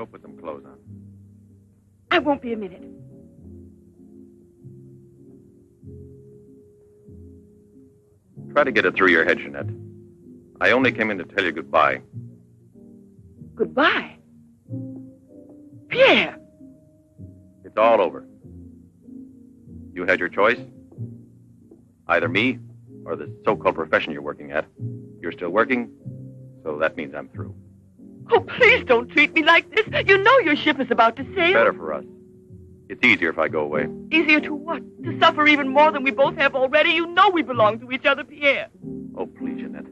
Go put some clothes on. I won't be a minute. Try to get it through your head, Jeanette. I only came in to tell you goodbye. Goodbye? Pierre! It's all over. You had your choice. Either me or the so-called profession you're working at. You're still working, so that means I'm through. Oh, please don't treat me like this. You know your ship is about to sail. Better for us. It's easier if I go away. Easier to what? To suffer even more than we both have already? You know we belong to each other, Pierre. Oh, please, Jeanette.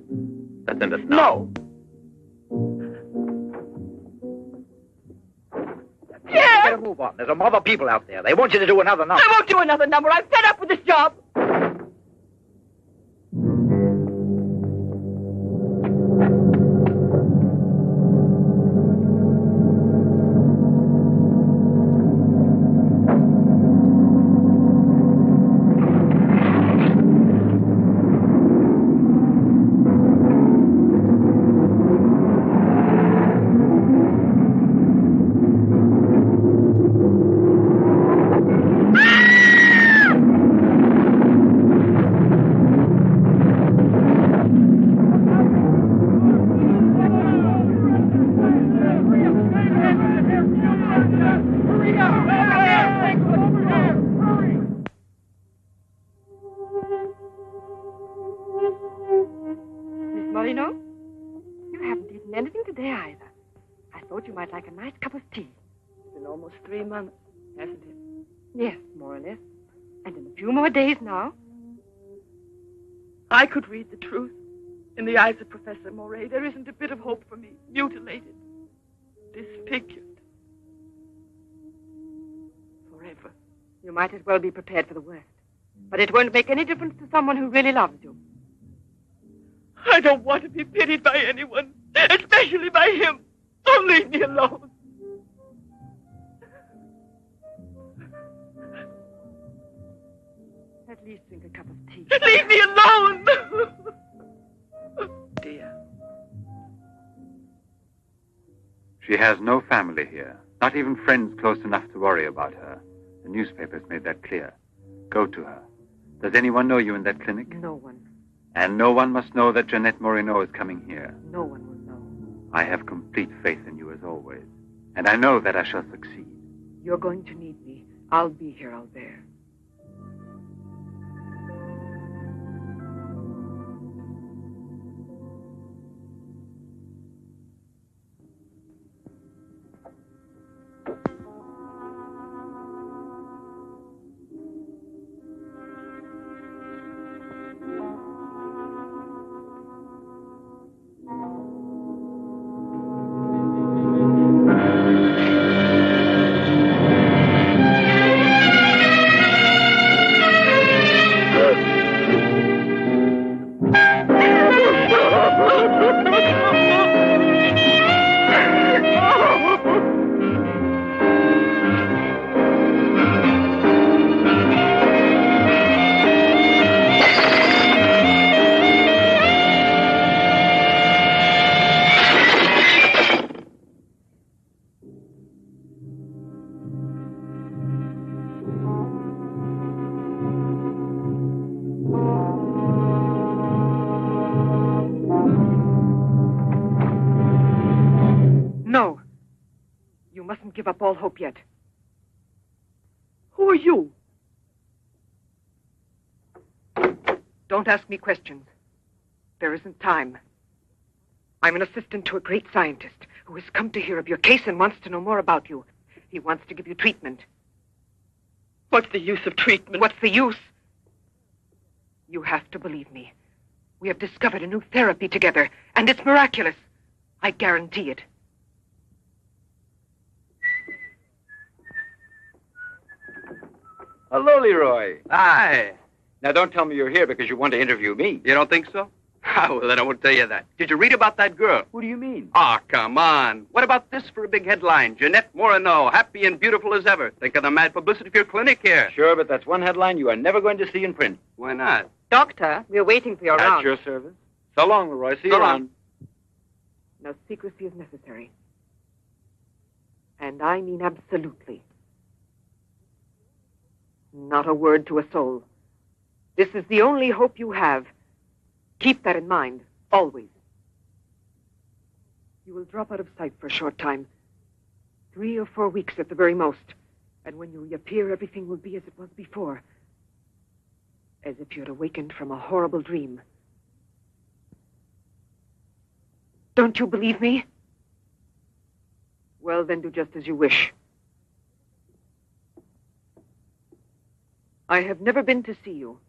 Let's end it now. No. Pierre! Better move on. There's a mob of people out there. They want you to do another number. I won't do another number. I'm fed up with this job. Now, I could read the truth. In the eyes of Professor Moray, there isn't a bit of hope for me. Mutilated. Disfigured. Forever. You might as well be prepared for the worst. But it won't make any difference to someone who really loves you. I don't want to be pitied by anyone, especially by him. So leave me alone. At least drink a cup of tea. Leave me alone! Dear. She has no family here, not even friends close enough to worry about her. The newspapers made that clear. Go to her. Does anyone know you in that clinic? No one. And no one must know that Jeanette Moreno is coming here. No one will know. I have complete faith in you as always. And I know that I shall succeed. You're going to need me. I'll be here, I'll bear. Give up all hope yet. Who are you? Don't ask me questions. There isn't time. I'm an assistant to a great scientist who has come to hear of your case and wants to know more about you. He wants to give you treatment. What's the use of treatment? What's the use? You have to believe me. We have discovered a new therapy together, and it's miraculous. I guarantee it. Hello, Leroy. Hi. Now, don't tell me you're here because you want to interview me. You don't think so? Well, then I won't tell you that. Did you read about that girl? What do you mean? Ah, come on. What about this for a big headline? Jeanette Moreno, happy and beautiful as ever. Think of the mad publicity for your clinic here. Sure, but that's one headline you are never going to see in print. Why not? Doctor, we're waiting for your round. At your service. So long, Leroy. See you So long. around. No secrecy is necessary. And I mean absolutely. Not a word to a soul. This is the only hope you have. Keep that in mind, always. You will drop out of sight for a short time. 3 or 4 weeks at the very most. And when you reappear, everything will be as it was before. As if you had awakened from a horrible dream. Don't you believe me? Well, then do just as you wish. I have never been to see you.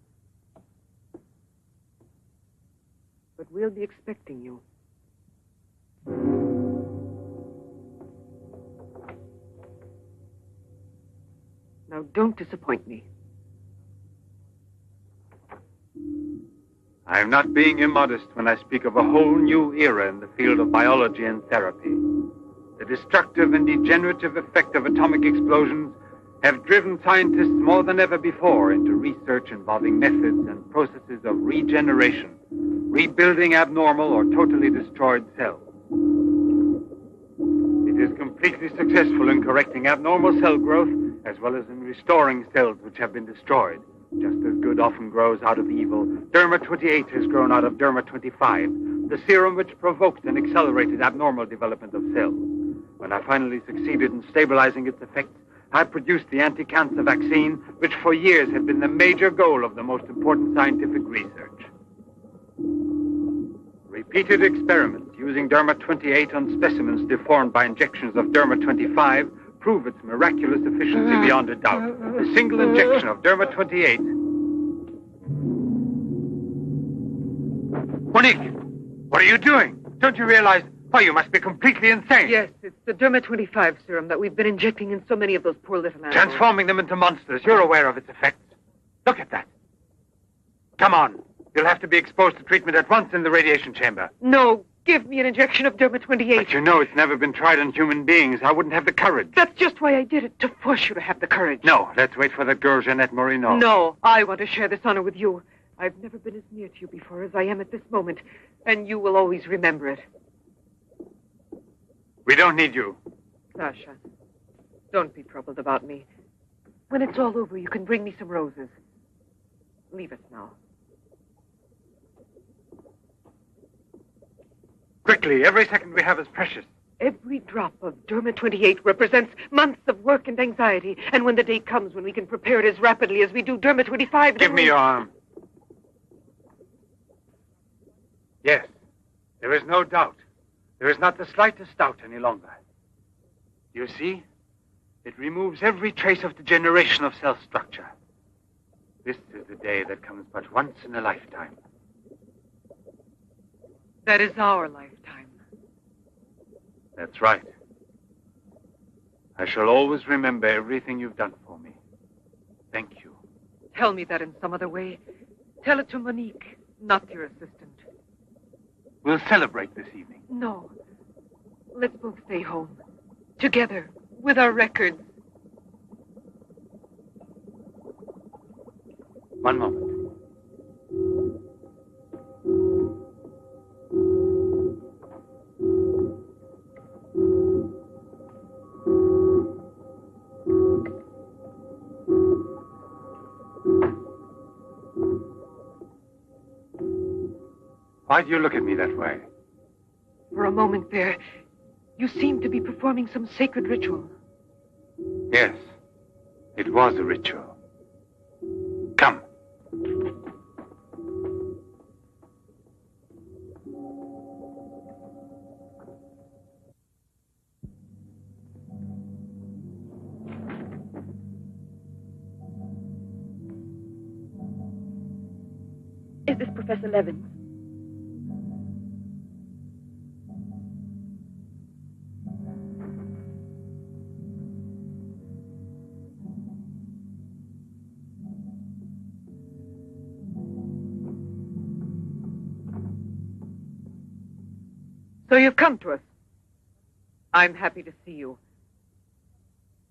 But we'll be expecting you. Now, don't disappoint me. I am not being immodest when I speak of a whole new era in the field of biology and therapy. The destructive and degenerative effect of atomic explosions have driven scientists more than ever before into research involving methods and processes of regeneration, rebuilding abnormal or totally destroyed cells. It is completely successful in correcting abnormal cell growth as well as in restoring cells which have been destroyed. Just as good often grows out of evil, Derma 28 has grown out of Derma 25, the serum which provoked and accelerated abnormal development of cells. When I finally succeeded in stabilizing its effects, I produced the anti-cancer vaccine, which for years had been the major goal of the most important scientific research. Repeated experiments using Derma 28 on specimens deformed by injections of Derma 25 prove its miraculous efficiency beyond a doubt. A single injection of Derma 28... Monique, what are you doing? Don't you realize... Oh, you must be completely insane. Yes, it's the Derma 25 serum that we've been injecting in so many of those poor little animals. Transforming them into monsters. You're aware of its effects. Look at that. Come on. You'll have to be exposed to treatment at once in the radiation chamber. No, give me an injection of Derma 28. But you know it's never been tried on human beings. I wouldn't have the courage. That's just why I did it, to force you to have the courage. No, let's wait for that girl, Jeanette Morino. No, I want to share this honor with you. I've never been as near to you before as I am at this moment, and you will always remember it. We don't need you. Sasha, don't be troubled about me. When it's all over, you can bring me some roses. Leave us now. Quickly, every second we have is precious. Every drop of Derma 28 represents months of work and anxiety, and when the day comes when we can prepare it as rapidly as we do Derma 25... Give me your arm. Yes, there is no doubt. There is not the slightest doubt any longer. You see, it removes every trace of degeneration of cell structure. This is a day that comes but once in a lifetime. That is our lifetime. That's right. I shall always remember everything you've done for me. Thank you. Tell me that in some other way. Tell it to Monique, not your assistant. We'll celebrate this evening. No. Let's both stay home. Together, with our records. One moment. Why do you look at me that way? For a moment there, you seemed to be performing some sacred ritual. Yes, it was a ritual. Come. Is this Professor Levins? So you've come to us. I'm happy to see you.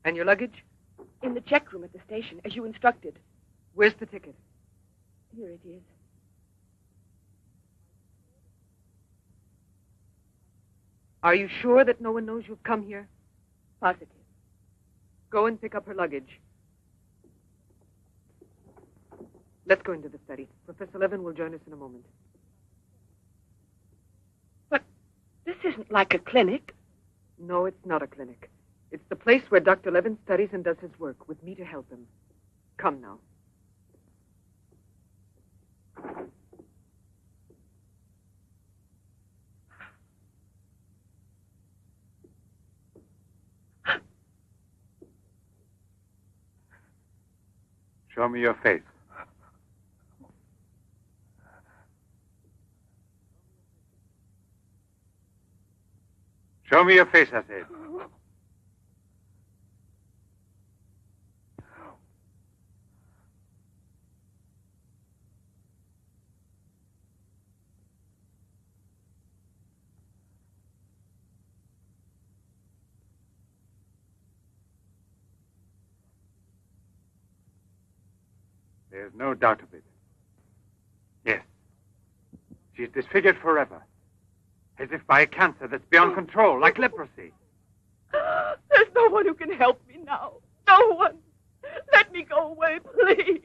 And your luggage? In the check room at the station, as you instructed. Where's the ticket? Here it is. Are you sure that no one knows you've come here? Positive. Go and pick up her luggage. Let's go into the study. Professor Levin will join us in a moment. But this isn't like a clinic. No, it's not a clinic. It's the place where Dr. Levin studies and does his work, with me to help him. Come now. Show me your face. Show me your face, I said. There's no doubt of it. Yes. She's disfigured forever. As if by a cancer that's beyond control, like leprosy. There's no one who can help me now. No one. Let me go away, please.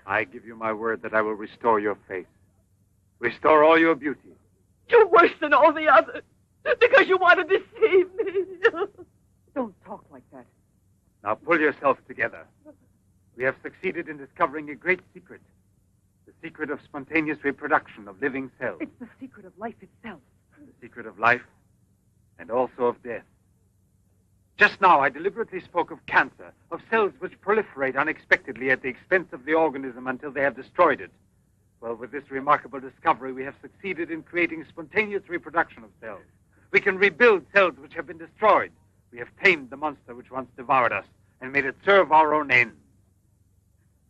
I give you my word that I will restore your face. Restore all your beauty. You're worse than all the others. Because you want to deceive me. Don't talk like that. Now pull yourself together. We have succeeded in discovering a great secret. The secret of spontaneous reproduction of living cells. It's the secret of life itself. The secret of life and also of death. Just now I deliberately spoke of cancer, of cells which proliferate unexpectedly at the expense of the organism until they have destroyed it. Well, with this remarkable discovery, we have succeeded in creating spontaneous reproduction of cells. We can rebuild cells which have been destroyed. We have tamed the monster which once devoured us and made it serve our own ends.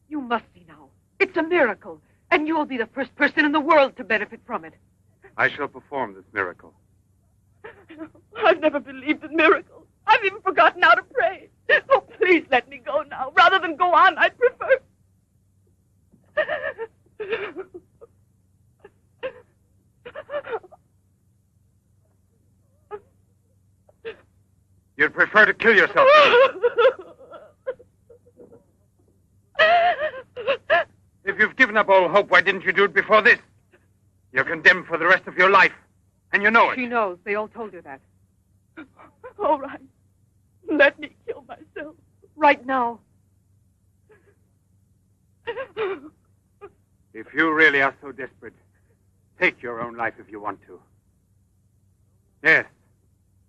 You must see now. It's a miracle. And you'll be the first person in the world to benefit from it. I shall perform this miracle. I've never believed in miracles. I've even forgotten how to pray. Oh, please let me go now. Rather than go on, I'd prefer... You'd prefer to kill yourself. If you've given up all hope, why didn't you do it before this? You're condemned for the rest of your life, and you know it. She knows. They all told her that. All right. Let me kill myself. Right now. If you really are so desperate, take your own life if you want to. Yes,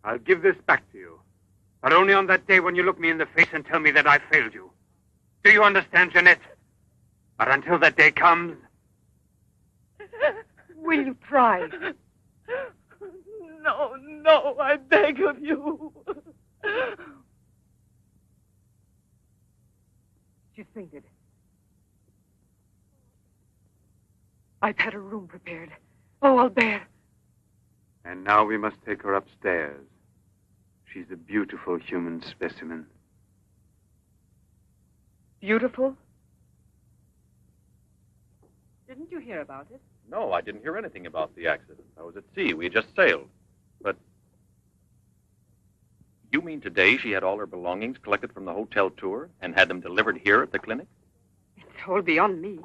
I'll give this back to you. But only on that day when you look me in the face and tell me that I failed you. Do you understand, Jeanette? But until that day comes... Will you try? No, I beg of you. She's fainted. I've had a room prepared. Oh, I'll bear. And now we must take her upstairs. She's a beautiful human specimen. Beautiful? Didn't you hear about it? No, I didn't hear anything about the accident. I was at sea. We had just sailed. But you mean today she had all her belongings collected from the hotel tour and had them delivered here at the clinic? It's all beyond me.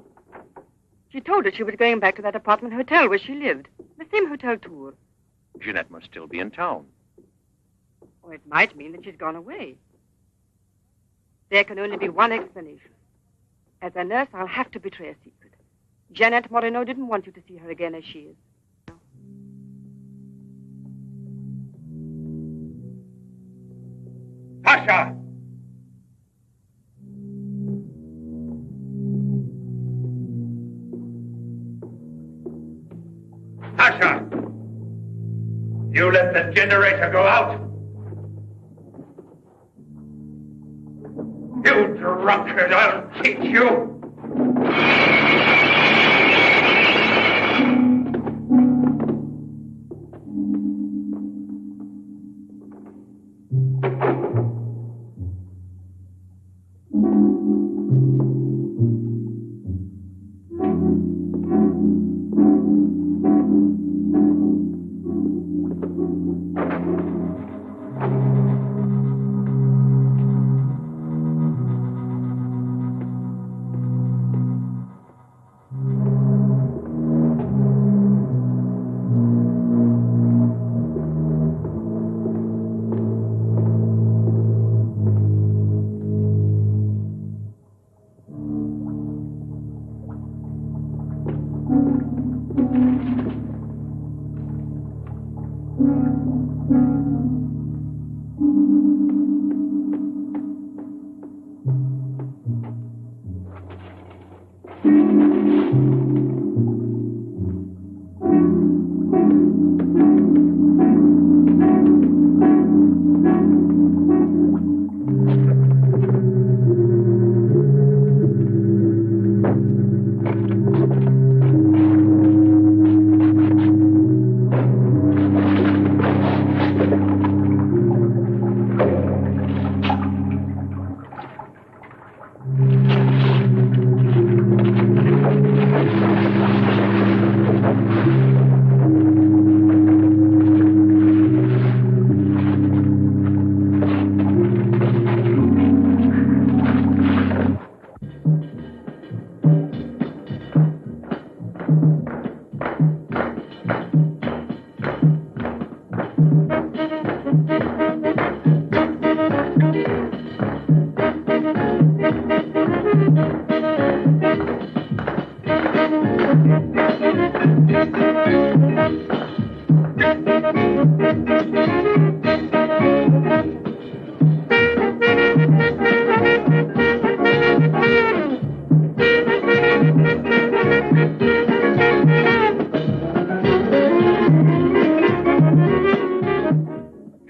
She told us she was going back to that apartment hotel where she lived. The same hotel tour. Jeanette must still be in town. Or it might mean that she's gone away. There can only be one explanation. As a nurse, I'll have to betray a secret. Janet Moreno didn't want you to see her again as she is. Pasha! Pasha! You let the generator go out? You drunkard, I'll teach you!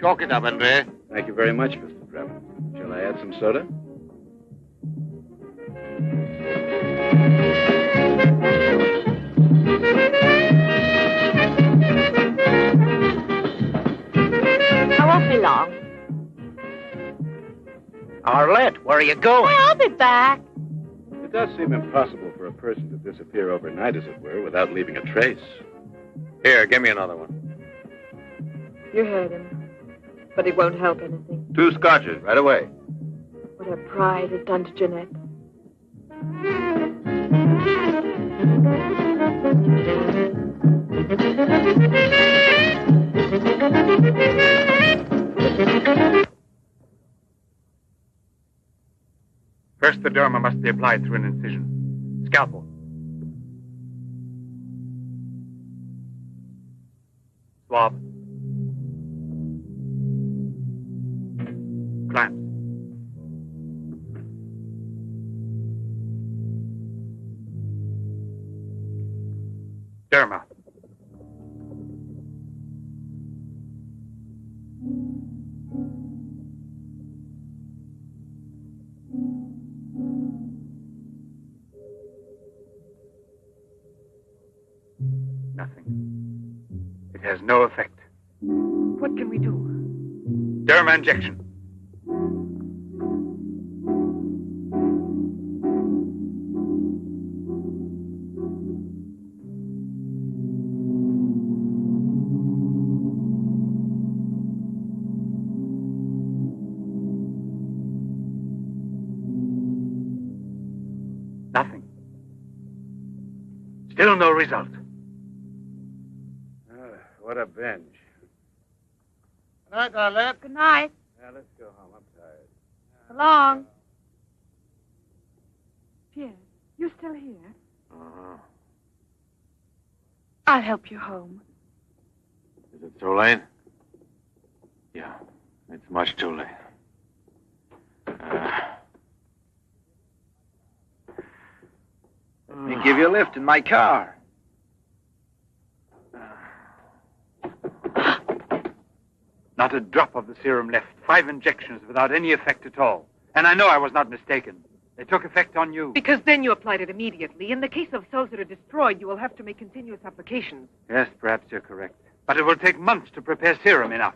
Chalk it up, Andre. Thank you very much, Mr. Trevor. Shall I add some soda? I won't be long. Arlette, where are you going? I'll be back. It does seem impossible for a person to disappear overnight, as it were, without leaving a trace. Here, give me another one. You heard him. But it won't help anything. 2 scotches, right away. What her pride has done to Jeanette. First, the derma must be applied through an incision. Scalpel. Swab. Clamps. Derma. Nothing. It has no effect. What can we do? Derma injection. Nothing. Still no result. What a binge. Good night, Arlette. Good night. Now, let's go home. I'm tired. So long. Pierre, you still here? Uh-huh. I'll help you home. Is it too late? Yeah, it's much too late. Let me give you a lift in my car. Not a drop of the serum left. 5 injections without any effect at all. And I know I was not mistaken. They took effect on you. Because then you applied it immediately. In the case of cells that are destroyed, you will have to make continuous applications. Yes, perhaps you're correct. But it will take months to prepare serum enough.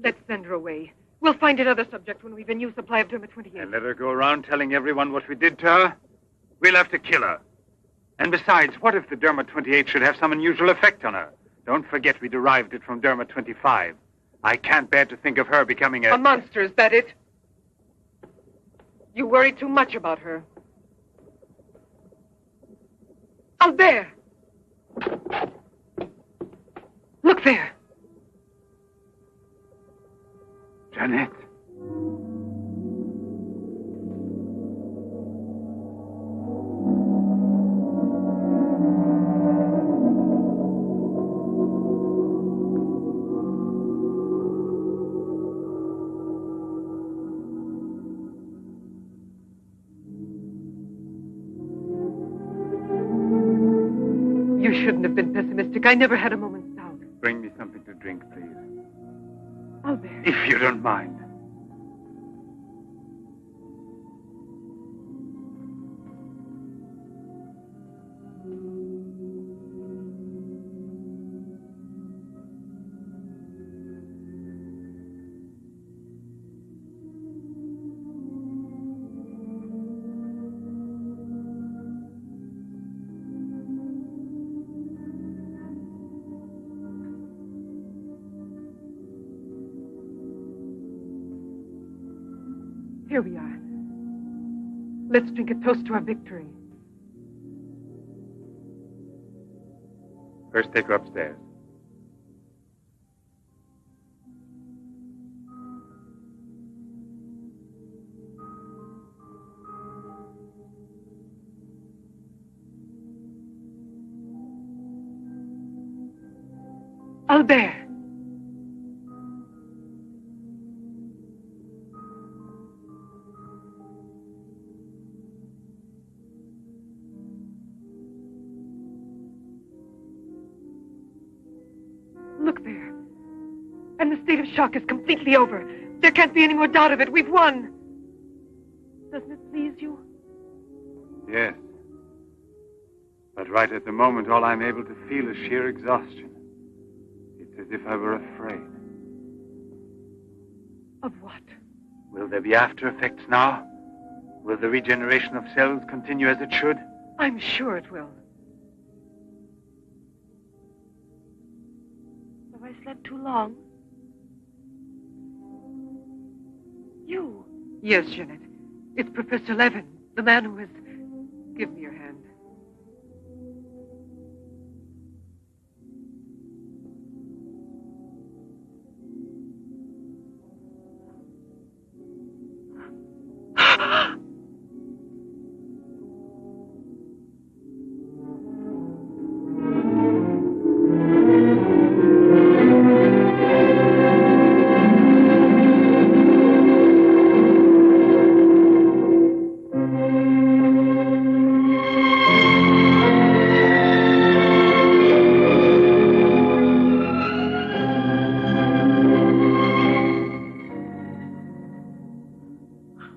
Let's send her away. We'll find another subject when we've a new supply of Derma 28. And let her go around telling everyone what we did to her? We'll have to kill her. And besides, what if the Derma 28 should have some unusual effect on her? Don't forget we derived it from Derma 25. I can't bear to think of her becoming A monster, is that it? You worry too much about her. Albert! Look there. Jeanette. You shouldn't have been pessimistic. I never had a moment's doubt. Bring me something to drink, please. Albert. If you don't mind. Here we are. Let's drink a toast to our victory. First, take her upstairs. Albert. Look there. And the state of shock is completely over. There can't be any more doubt of it. We've won. Doesn't it please you? Yes. But right at the moment, all I'm able to feel is sheer exhaustion. It's as if I were afraid. Of what? Will there be after effects now? Will the regeneration of cells continue as it should? I'm sure it will. Have I slept too long? You. Yes, Jeanette. It's Professor Levin, the man who has... Give me your hand.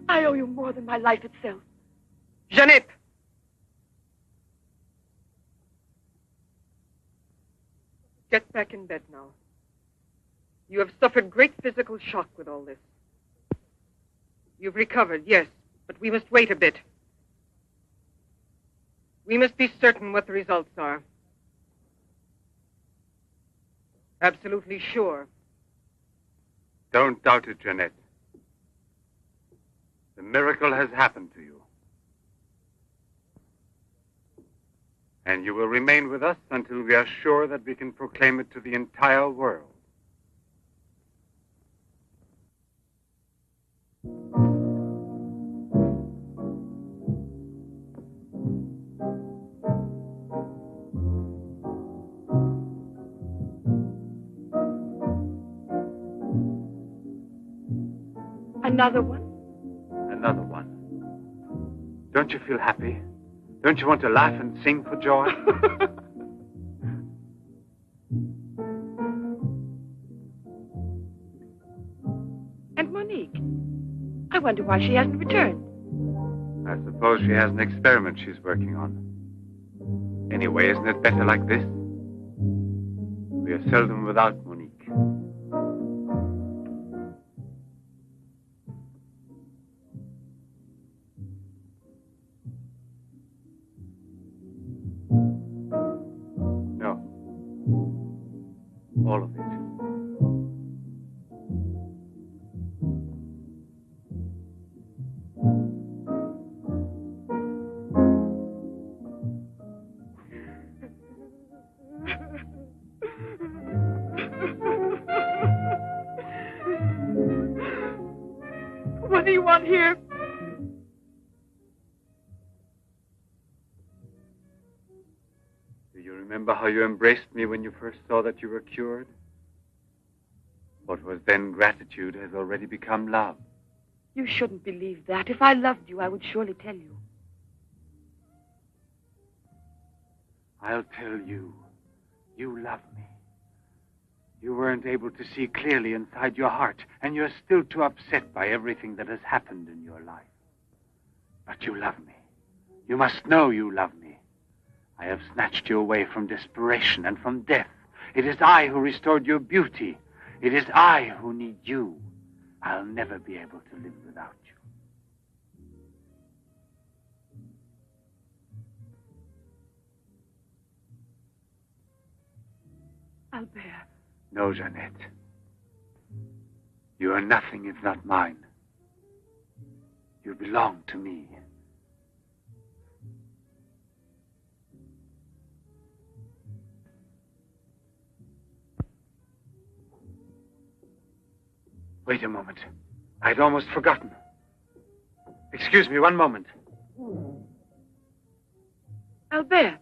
I owe you more than my life itself. Jeanette! Get back in bed now. You have suffered great physical shock with all this. You've recovered, yes, but we must wait a bit. We must be certain what the results are. Absolutely sure. Don't doubt it, Jeanette. The miracle has happened to you. And you will remain with us until we are sure that we can proclaim it to the entire world. Another one? Another one. Don't you feel happy? Don't you want to laugh and sing for joy? And Monique? I wonder why she hasn't returned. I suppose she has an experiment she's working on. Anyway, isn't it better like this? We are seldom without Monique. No. All of it. What do you want here? Do you remember how you embraced me when you first saw that you were cured? What was then gratitude has already become love. You shouldn't believe that. If I loved you, I would surely tell you. I'll tell you. You love me. You weren't able to see clearly inside your heart, and you're still too upset by everything that has happened in your life. But you love me. You must know you love me. I have snatched you away from desperation and from death. It is I who restored your beauty. It is I who need you. I'll never be able to live without you. Albert. No, Jeanette. You are nothing if not mine. You belong to me. Wait a moment. I'd almost forgotten. Excuse me, one moment. Albert.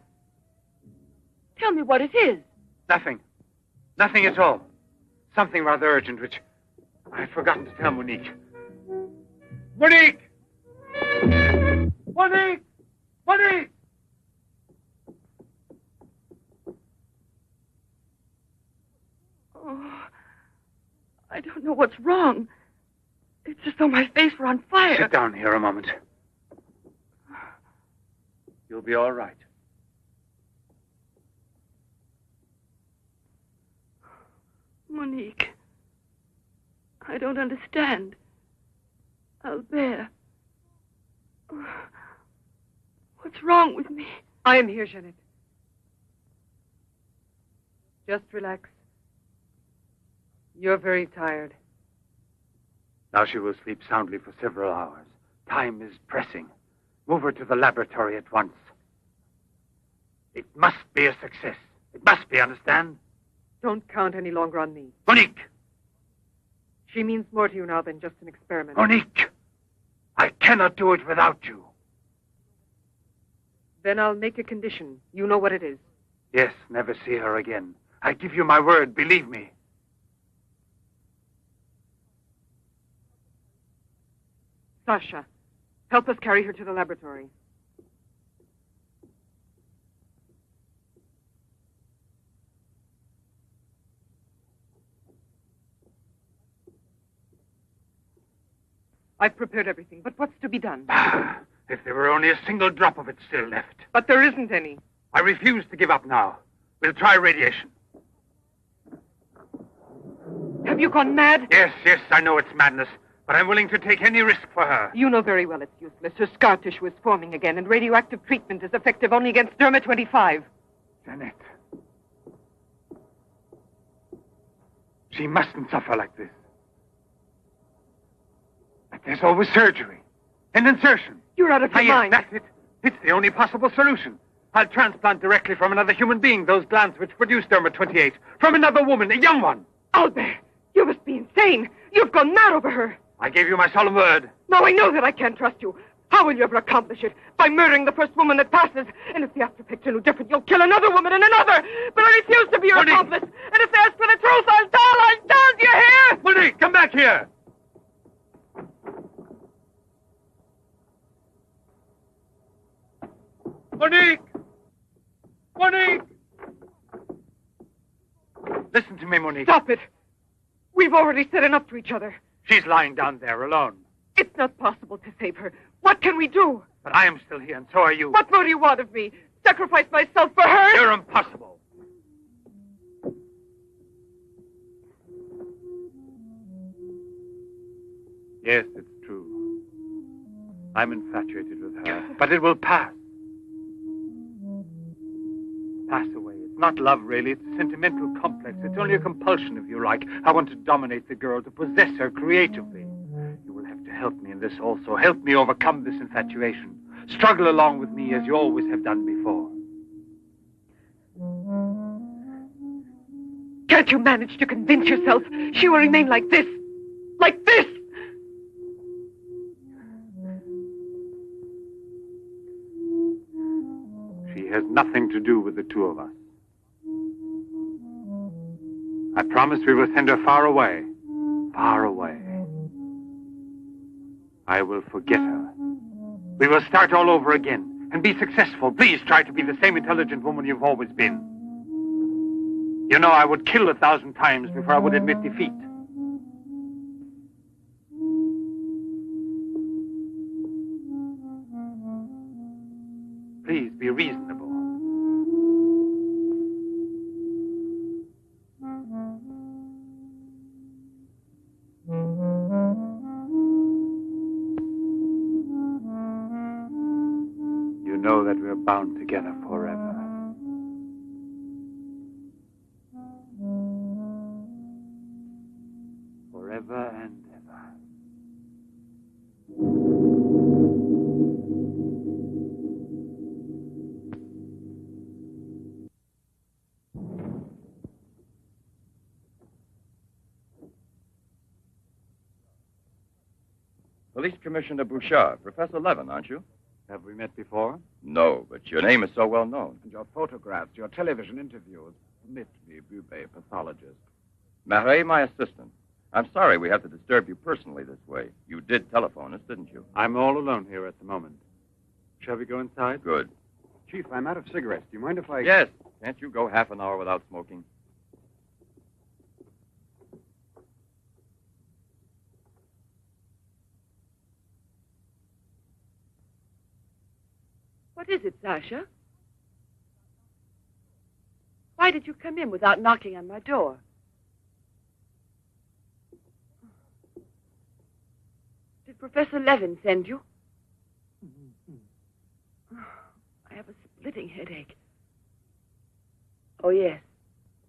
Tell me what it is. Nothing. Nothing at all. Something rather urgent, which I'd forgotten to tell Monique. Monique! Monique! Monique! Oh, I don't know what's wrong. It's as though my face were on fire. Sit down here a moment. You'll be all right. Monique, I don't understand. Albert, what's wrong with me? I am here, Jeanette. Just relax. You're very tired. Now she will sleep soundly for several hours. Time is pressing. Move her to the laboratory at once. It must be a success. It must be, understand? Don't count any longer on me. Monique! She means more to you now than just an experiment. Monique! I cannot do it without you. Then I'll make a condition. You know what it is. Yes, never see her again. I give you my word, believe me. Sasha, help us carry her to the laboratory. I've prepared everything, but what's to be done? If there were only a single drop of it still left. But there isn't any. I refuse to give up now. We'll try radiation. Have you gone mad? Yes, I know it's madness, but I'm willing to take any risk for her. You know very well it's useless. Her scar tissue is forming again, and radioactive treatment is effective only against Derma-25. Jeanette. She mustn't suffer like this. But there's always surgery. An insertion. You're out of your mind. Yes, that's it. It's the only possible solution. I'll transplant directly from another human being those glands which produce Derma-28. From another woman, a young one. Albert, you must be insane. You've gone mad over her. I gave you my solemn word. Now I know that I can't trust you. How will you ever accomplish it? By murdering the first woman that passes. And if the after picture knew different, you'll kill another woman and another. But I refuse to be your Monique. accomplice. And if they ask for the truth, I'll tell. Do you hear? Monique, come back here. Monique! Monique! Listen to me, Monique. Stop it. We've already said enough to each other. She's lying down there alone. It's not possible to save her. What can we do? But I am still here, and so are you. What more do you want of me? Sacrifice myself for her? You're impossible. Yes, it's true. I'm infatuated with her. But it will pass. Pass away. It's not love, really. It's a sentimental complex. It's only a compulsion, if you like. I want to dominate the girl, to possess her creatively. You will have to help me in this also. Help me overcome this infatuation. Struggle along with me as you always have done before. Can't you manage to convince yourself she will remain like this? Like this? She has nothing to do with the two of us. I promise we will send her far away. Far away. I will forget her. We will start all over again, and be successful. Please try to be the same intelligent woman you've always been. You know, I would kill 1,000 times before I would admit defeat. Please be reasonable. You know that we're bound together forever. Forever and ever. Police Commissioner Bouchard, Professor Levin, aren't you? Have we met before? No, but your name is so well known. And your photographs, your television interviews. Permit me, Bube, pathologist. Marais, my assistant. I'm sorry we have to disturb you personally this way. You did telephone us, didn't you? I'm all alone here at the moment. Shall we go inside? Good. Chief, I'm out of cigarettes. Do you mind if I... Yes. Can't you go half an hour without smoking? What is it, Sasha? Why did you come in without knocking on my door? Did Professor Levin send you? I have a splitting headache. Oh, yes.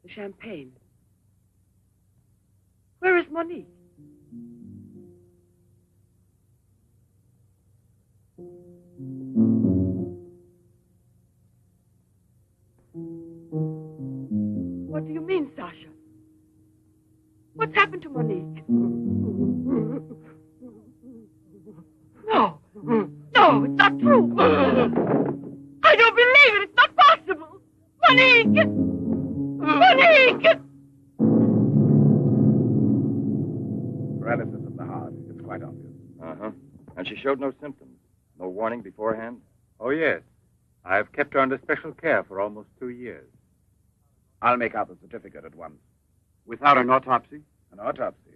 The champagne. Where is Monique? What do you mean, Sasha? What's happened to Monique? No. No, it's not true. I don't believe it. It's not possible. Monique! Monique! Paralysis of the heart. It's quite obvious. Uh-huh. And she showed no symptoms. No warning beforehand? Oh, yes. I've kept her under special care for almost 2 years. I'll make out the certificate at once. Without an autopsy? An autopsy?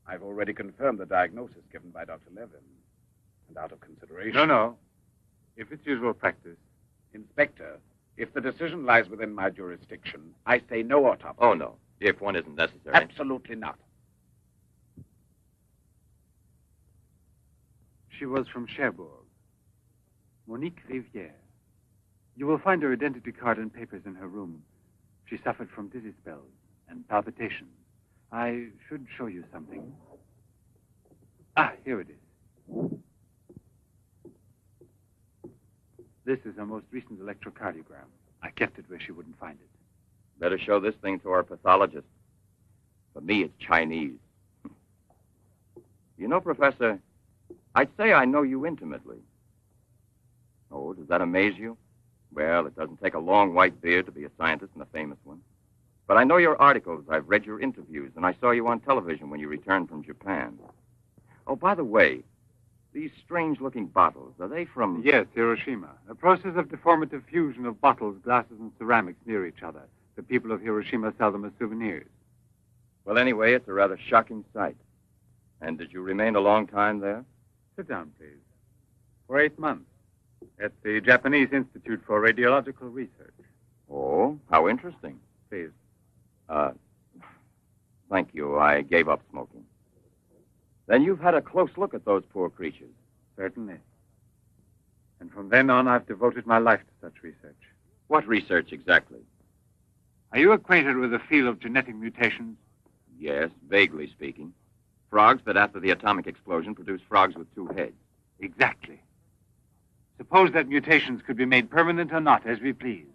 I've already confirmed the diagnosis given by Dr. Levin. And out of consideration... No. If it's usual practice. Inspector, if the decision lies within my jurisdiction, I say no autopsy. Oh, no. If one isn't necessary. Absolutely not. She was from Cherbourg. Monique Rivière. You will find her identity card and papers in her room. She suffered from dizzy spells and palpitations. I should show you something. Ah, here it is. This is her most recent electrocardiogram. I kept it where she wouldn't find it. Better show this thing to our pathologist. For me, it's Chinese. You know, Professor, I'd say I know you intimately. Oh, does that amaze you? Well, it doesn't take a long white beard to be a scientist and a famous one. But I know your articles, I've read your interviews, and I saw you on television when you returned from Japan. Oh, by the way, these strange-looking bottles, are they from... Yes, Hiroshima. A process of deformative fusion of bottles, glasses, and ceramics near each other. The people of Hiroshima sell them as souvenirs. Well, anyway, it's a rather shocking sight. And did you remain a long time there? Sit down, please. For 8 months. At the Japanese Institute for Radiological Research. Oh, how interesting. Please. Thank you. I gave up smoking. Then you've had a close look at those poor creatures. Certainly. And from then on, I've devoted my life to such research. What research exactly? Are you acquainted with the field of genetic mutations? Yes, vaguely speaking. Frogs that after the atomic explosion produce frogs with 2 heads. Exactly. Suppose that mutations could be made permanent or not, as we please.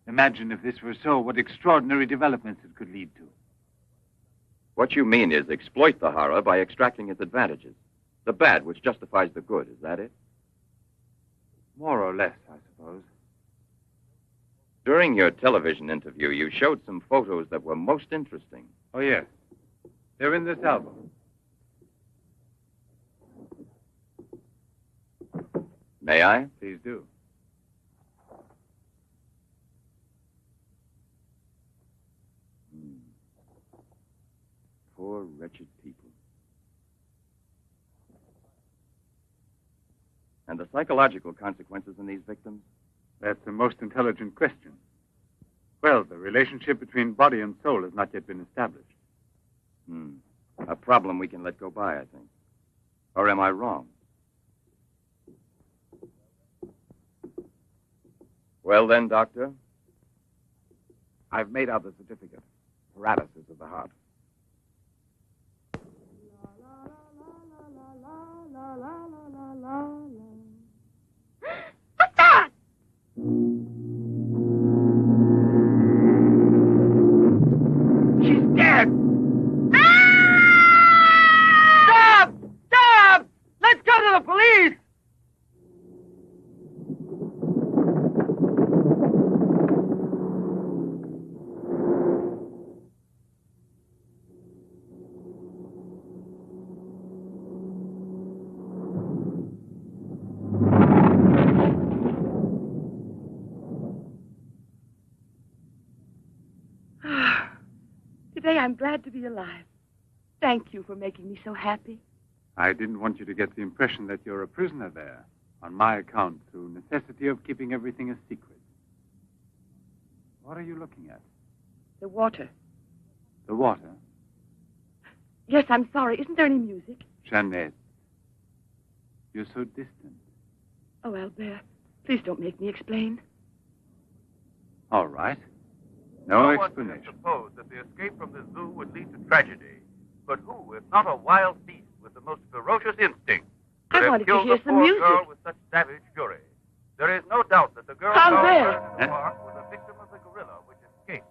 Imagine if this were so, what extraordinary developments it could lead to. What you mean is exploit the horror by extracting its advantages. The bad which justifies the good, is that it? More or less, I suppose. During your television interview, you showed some photos that were most interesting. Oh, yes. They're in this album. May I? Please do. Poor, wretched people. And the psychological consequences in these victims? That's the most intelligent question. Well, the relationship between body and soul has not yet been established. A problem we can let go by, I think. Or am I wrong? Well then, Doctor? I've made out the certificate. Paralysis of the heart. What's that? She's dead! Stop! Stop! Let's go to the police! Today I'm glad to be alive. Thank you for making me so happy. I didn't want you to get the impression that you're a prisoner there, on my account, through necessity of keeping everything a secret. What are you looking at? The water. The water? Yes, I'm sorry. Isn't there any music? Jeanette. You're so distant. Oh, Albert, please don't make me explain. All right. No one explanation. could suppose that the escape from the zoo would lead to tragedy. But who, if not a wild beast with the most ferocious instinct, I could have wanted to killed hear the some poor music. girl with such savage fury? There is no doubt that the girl Albert! found in the park was a victim of the gorilla which escaped.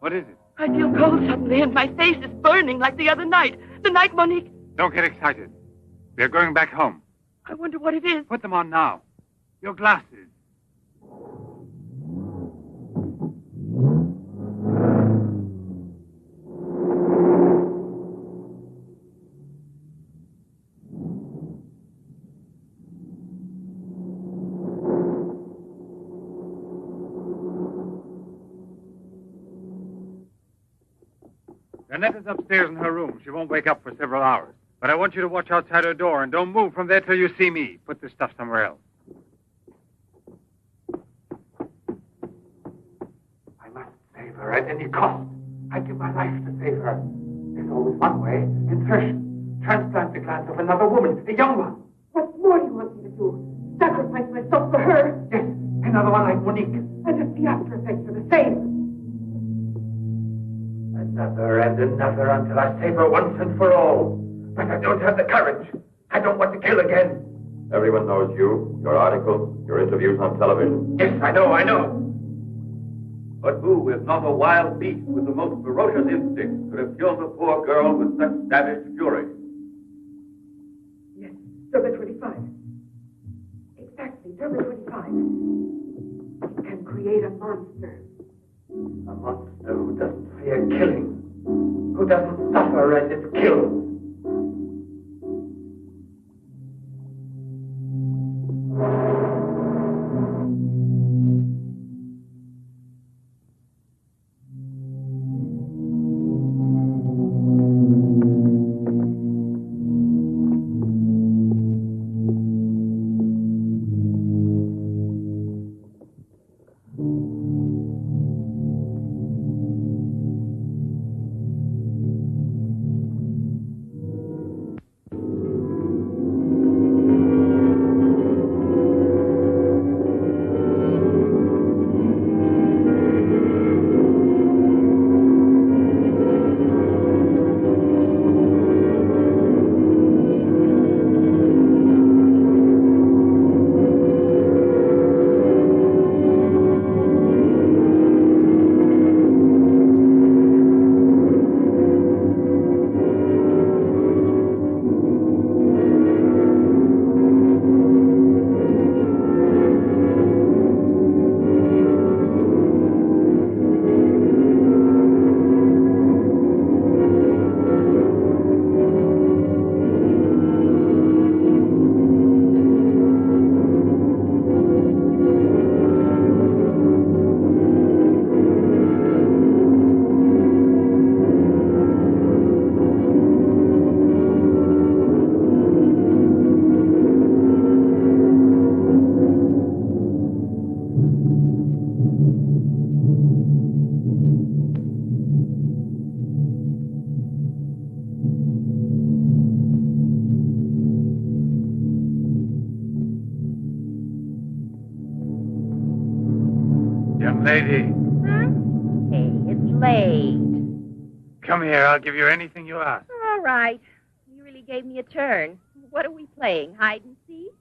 What is it? I feel cold suddenly, and my face is burning like the other night. The night Monique... Don't get excited. We're going back home. I wonder what it is. Put them on now. Your glasses. Jeanette is upstairs in her room. She won't wake up for several hours. But I want you to watch outside her door and don't move from there till you see me. Put this stuff somewhere else. I must save her at any cost. I'd give my life to save her. There's always one way. Insertion. Transplant the glands of another woman, a young one. What more do you want me to do? Sacrifice myself for her? Yes, another one like Monique. And if the after effects are the same. Another and another until I save her once and for all. But I don't have the courage. I don't want to kill again. Everyone knows you, your articles, your interviews on television. Yes, I know. But who, if not a wild beast with the most ferocious instinct, could have killed the poor girl with such savage fury? Yes, Derby 25. Exactly, Derby 25. It can create a monster. A monster who doesn't fear killing. Who doesn't suffer as if killed. Young lady, Hey, it's late. come here. I'll give you anything you ask. All right. You really gave me a turn. What are we playing? Hide and seek?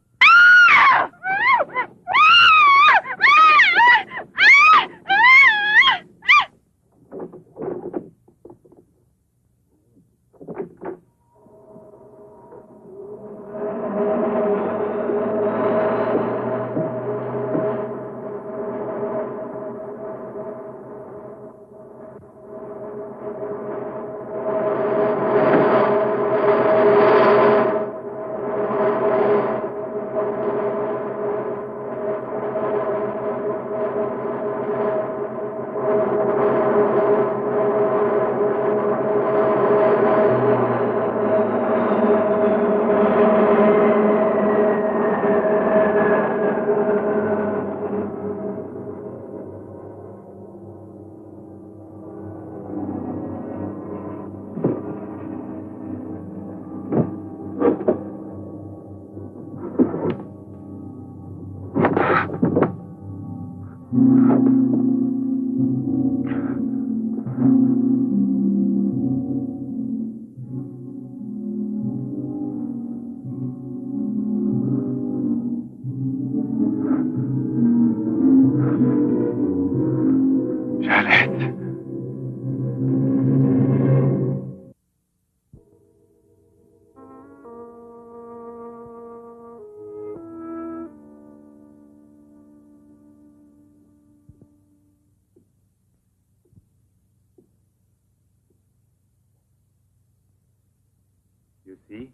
You see?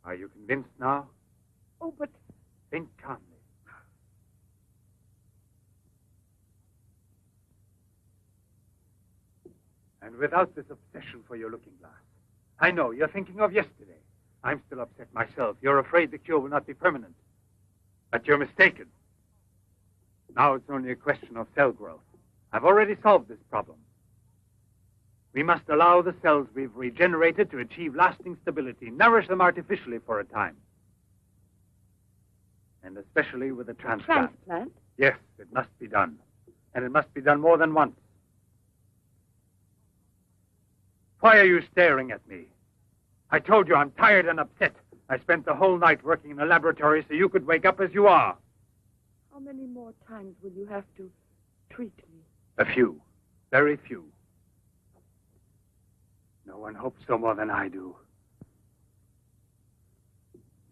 Are you convinced now? Oh, but Think calmly. And without this obsession for your looking glass. I know, you're thinking of yesterday. I'm still upset myself. You're afraid the cure will not be permanent. But you're mistaken. Now it's only a question of cell growth. I've already solved this problem. We must allow the cells we've regenerated to achieve lasting stability, nourish them artificially for a time. And especially with a transplant. Transplant? Yes, it must be done. And it must be done more than once. Why are you staring at me? I told you I'm tired and upset. I spent the whole night working in a laboratory so you could wake up as you are. how many more times will you have to treat me? A few. Very few. No one hopes so more than I do.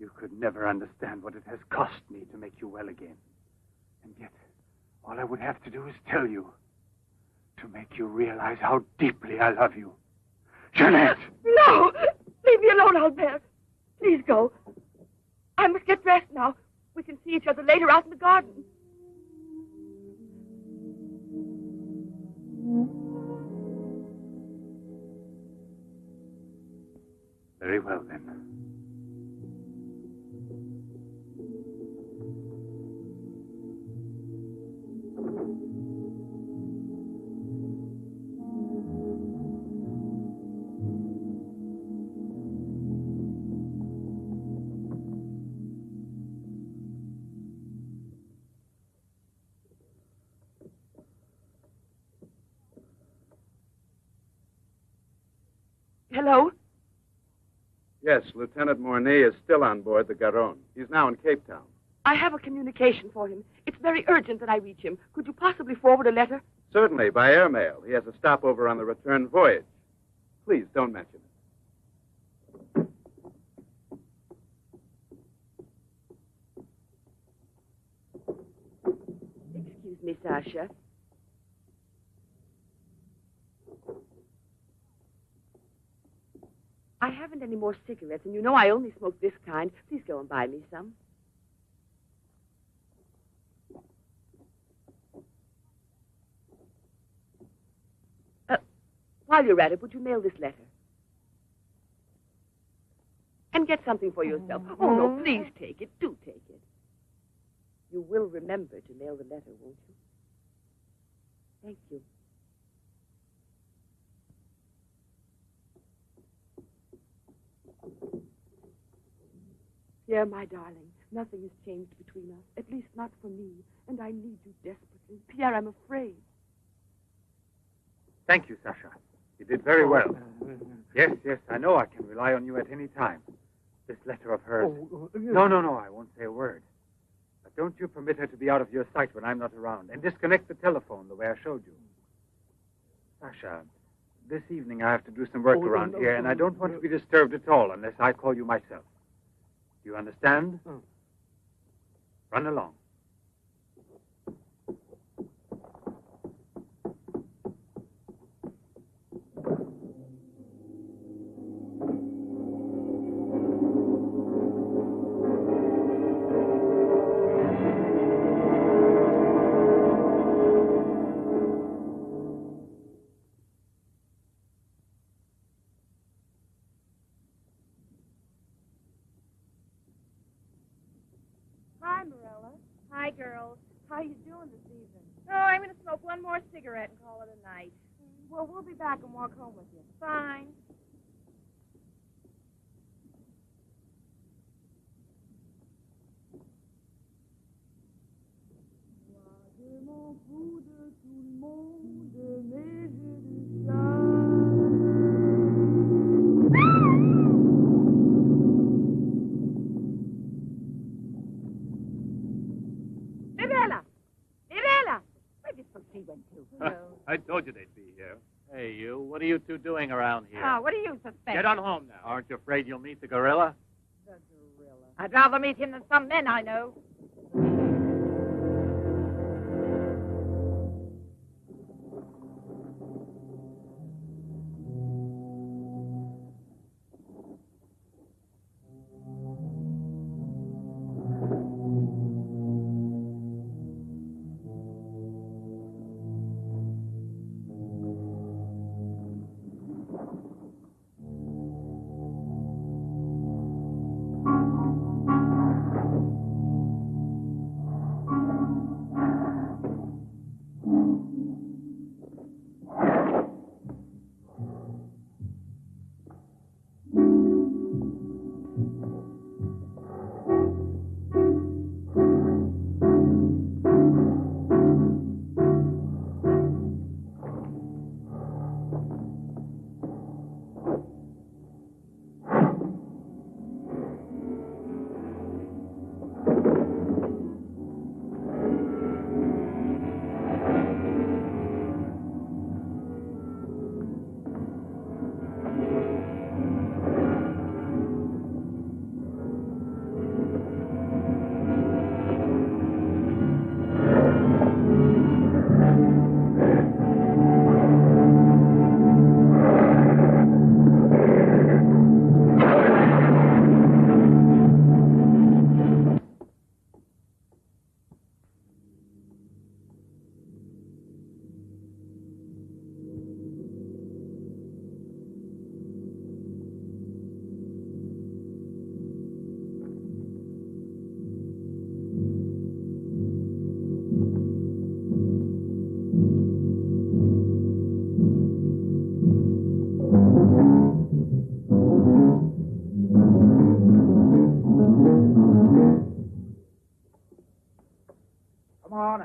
You could never understand what it has cost me to make you well again. And yet, all I would have to do is tell you. To make you realize how deeply I love you. Jeanette! No! Leave me alone, Albert. Please go. I must get dressed now. We can see each other later out in the garden. Very well, then. Hello? Yes, Lieutenant Mornay is still on board the Garonne. He's now in Cape Town. I have a communication for him. It's very urgent that I reach him. Could you possibly forward a letter? Certainly, by airmail. He has a stopover on the return voyage. Please, don't mention it. Excuse me, Sasha. I haven't any more cigarettes, and you know I only smoke this kind. Please go and buy me some. While you're at it, would you mail this letter? And get something for yourself. Oh, no, please take it. Do take it. You will remember to mail the letter, won't you? Thank you. Pierre, my darling, Nothing has changed between us, at least not for me, and I need you desperately. Pierre, I'm afraid. Thank you, Sasha. You did very well. Yes, I know I can rely on you at any time. This letter of hers. No, I won't say a word. But don't you permit her to be out of your sight when I'm not around, and disconnect the telephone the way I showed you. Sasha, this evening I have to do some work around here, and I don't want to be disturbed at all unless I call you myself. Do you understand? Run along. Hi, Marilla. Hi, girls. How you doing this evening? Oh, I'm going to smoke one more cigarette and call it a night. Well, we'll be back and walk home with you. Fine. Where did she went to? I told you they'd be here. Hey, you. What are you two doing around here? Oh, what do you suspect? Get on home now. Aren't you afraid you'll meet the gorilla? I'd rather meet him than some men I know.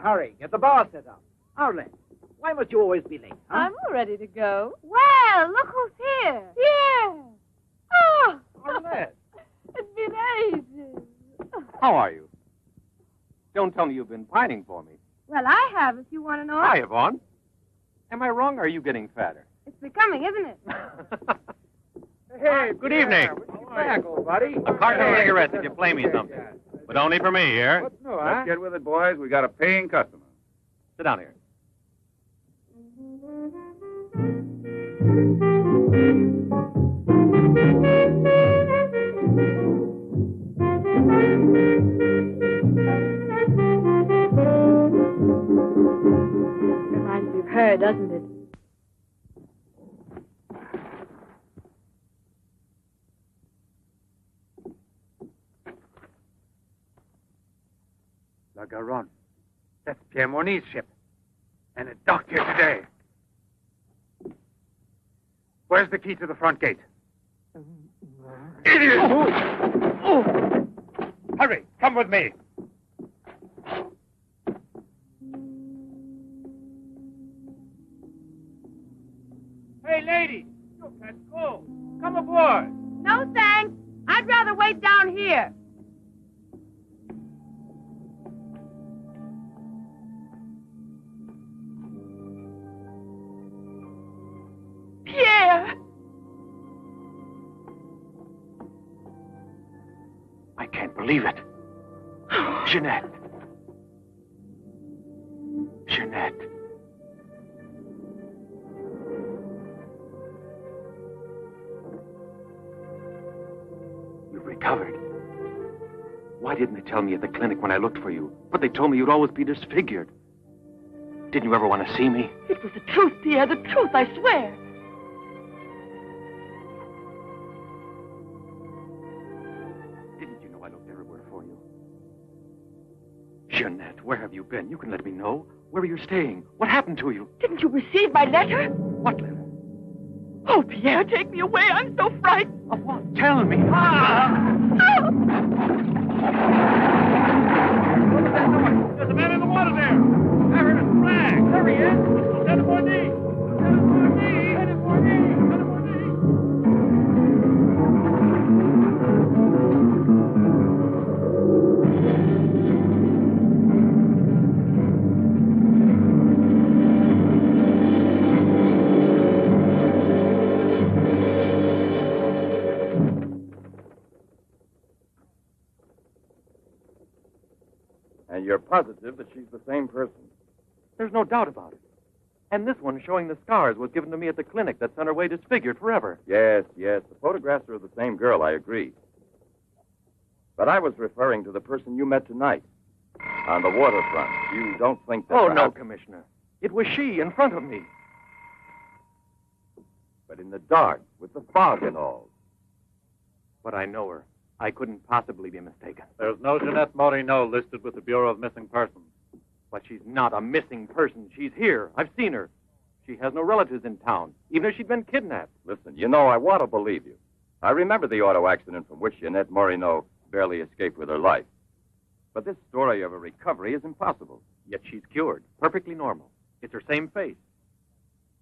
Hurry, get the bar set up. Arlen, why must you always be late? Huh? I'm all ready to go. Well, look who's here. Yeah. Oh, Arlen. it's been ages. How are you? Don't tell me you've been pining for me. Well, I have, if you want to know. Hi, Yvonne. Am I wrong, or are you getting fatter? It's becoming, isn't it? Hey, good evening. Back, old buddy. A carton of cigarettes if you play me something. But only for me, here. What's new, Let's get with it, boys. We got a paying customer. Sit down here. Reminds me of her, doesn't it? La Garonne. That's Pierre Mornay's ship. And it docked here today. Where's the key to the front gate? Idiot! Hurry, come with me. Hey, lady, you catch cold. Come aboard. No, thanks. I'd rather wait down here. Pierre! I can't believe it. Jeanette. Jeanette. You've recovered. Why didn't they tell me at the clinic when I looked for you? But they told me you'd always be disfigured. Didn't you ever want to see me? It was the truth, Pierre, the truth, I swear. Didn't you know I looked everywhere for you? Jeanette, where have you been? You can let me know. Where are you staying? What happened to you? Didn't you receive my letter? What letter? Oh, Pierre, take me away. I'm so frightened. Of what? Tell me. There's a man in the water there. I heard a flag. There he is. Lieutenant Bourdie. Lieutenant Bourdie. Lieutenant Bourdie. Lieutenant Bourdie. And you're positive that she's the same person? There's no doubt about it. And this one showing the scars was given to me at the clinic that sent her away disfigured forever. Yes, yes. The photographs are of the same girl, I agree. But I was referring to the person you met tonight on the waterfront. You don't think that... Oh, no, Commissioner. It was she in front of me. But in the dark, with the fog and all. But I know her. I couldn't possibly be mistaken. There's no Jeanette Morino listed with the Bureau of Missing Persons. But she's not a missing person. She's here. I've seen her. She has no relatives in town, even if she'd been kidnapped. Listen, you know, I want to believe you. I remember the auto accident from which Jeanette Morino barely escaped with her life. But this story of a recovery is impossible. Yet she's cured, perfectly normal. It's her same face.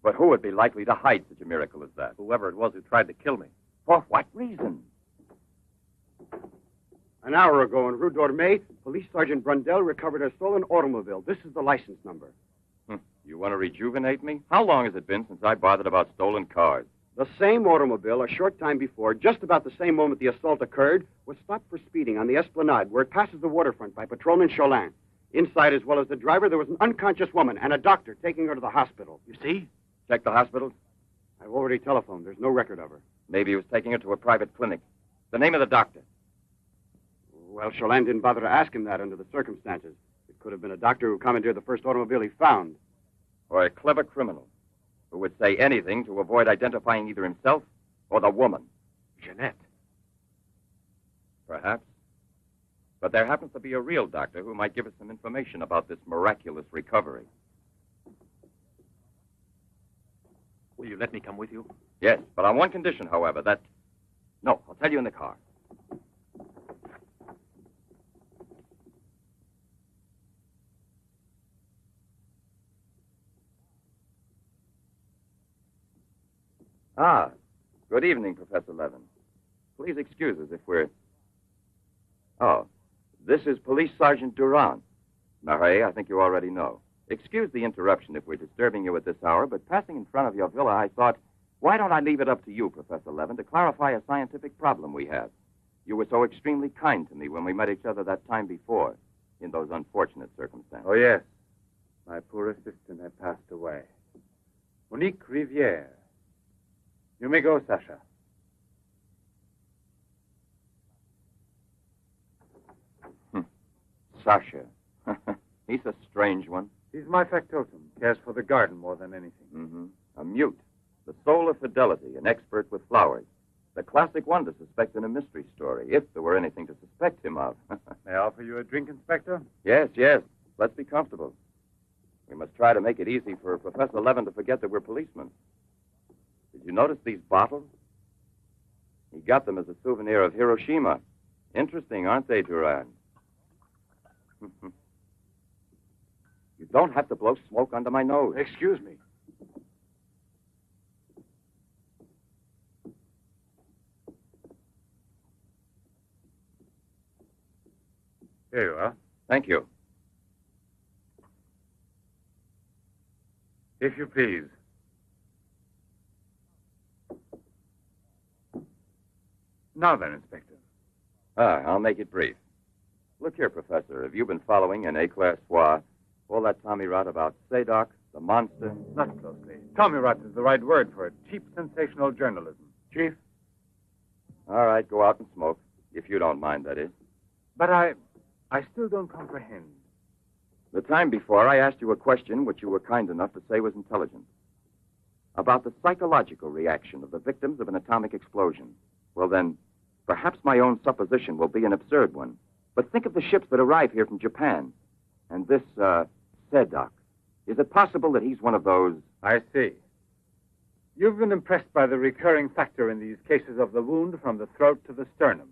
But who would be likely to hide such a miracle as that? Whoever it was who tried to kill me. For what reason? An hour ago in Rue d'Orme, Police Sergeant Brundell recovered a stolen automobile. This is the license number. You want to rejuvenate me? How long has it been since I bothered about stolen cars? The same automobile, a short time before, just about the same moment the assault occurred, was stopped for speeding on the Esplanade, where it passes the waterfront, by Patrolman Cholin. Inside, as well as the driver, there was an unconscious woman and a doctor taking her to the hospital. You see? Check the hospitals? I've already telephoned. There's no record of her. Maybe he was taking her to a private clinic. The name of the doctor? Well, Cholin didn't bother to ask him that under the circumstances. It could have been a doctor who commandeered the first automobile he found. Or a clever criminal who would say anything to avoid identifying either himself or the woman. Jeanette. Perhaps. But there happens to be a real doctor who might give us some information about this miraculous recovery. Will you let me come with you? Yes, but on one condition, however, that... No, I'll tell you in the car. Ah, good evening, Professor Levin. Please excuse us if we're... Oh, this is Police Sergeant Durand. Marais, I think you already know. Excuse the interruption if we're disturbing you at this hour, but passing in front of your villa, I thought, why don't I leave it up to you, Professor Levin, to clarify a scientific problem we have? You were so extremely kind to me when we met each other that time before, in those unfortunate circumstances. Oh, yes. My poor assistant had passed away. Monique Riviere. You may go, Sasha. Sasha. He's a strange one. He's my factotum. Cares for the garden more than anything. Mm-hmm. A mute. The soul of fidelity, an expert with flowers. The classic one to suspect in a mystery story, if there were anything to suspect him of. May I offer you a drink, Inspector? Yes, yes. Let's be comfortable. We must try to make it easy for Professor Levin to forget that we're policemen. Did you notice these bottles? He got them as a souvenir of Hiroshima. Interesting, aren't they, Duran? You don't have to blow smoke under my nose. Excuse me. Here you are. Thank you. If you please. Now then, Inspector. I'll make it brief. Look here, Professor. Have you been following in éclair soir all that Tommy rot about Sadok, the monster? Not closely. Tommy rot is the right word for it. Cheap, sensational journalism. Chief? All right, go out and smoke. If you don't mind, that is. But I still don't comprehend. The time before, I asked you a question which you were kind enough to say was intelligent. About the psychological reaction of the victims of an atomic explosion. Well, then, perhaps my own supposition will be an absurd one. But think of the ships that arrive here from Japan. And this, Sadok. Is it possible that he's one of those? I see. You've been impressed by the recurring factor in these cases of the wound from the throat to the sternum.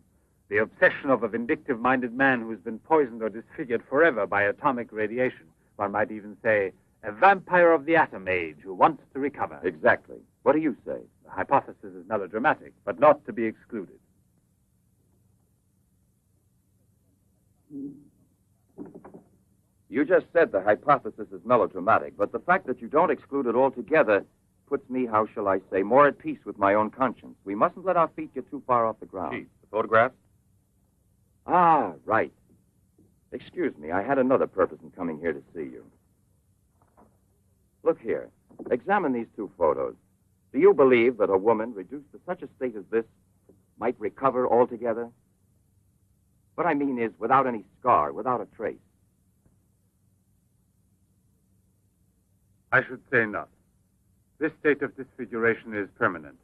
The obsession of a vindictive-minded man who's been poisoned or disfigured forever by atomic radiation. One might even say, a vampire of the atom age who wants to recover. Exactly. What do you say? The hypothesis is melodramatic, but not to be excluded. You just said the hypothesis is melodramatic, but the fact that you don't exclude it altogether puts me, how shall I say, more at peace with my own conscience. We mustn't let our feet get too far off the ground. Chief, the photographs? Ah, right. Excuse me, I had another purpose in coming here to see you. Look here. Examine these two photos. Do you believe that a woman reduced to such a state as this might recover altogether? What I mean is without any scar, without a trace. I should say not. This state of disfiguration is permanent.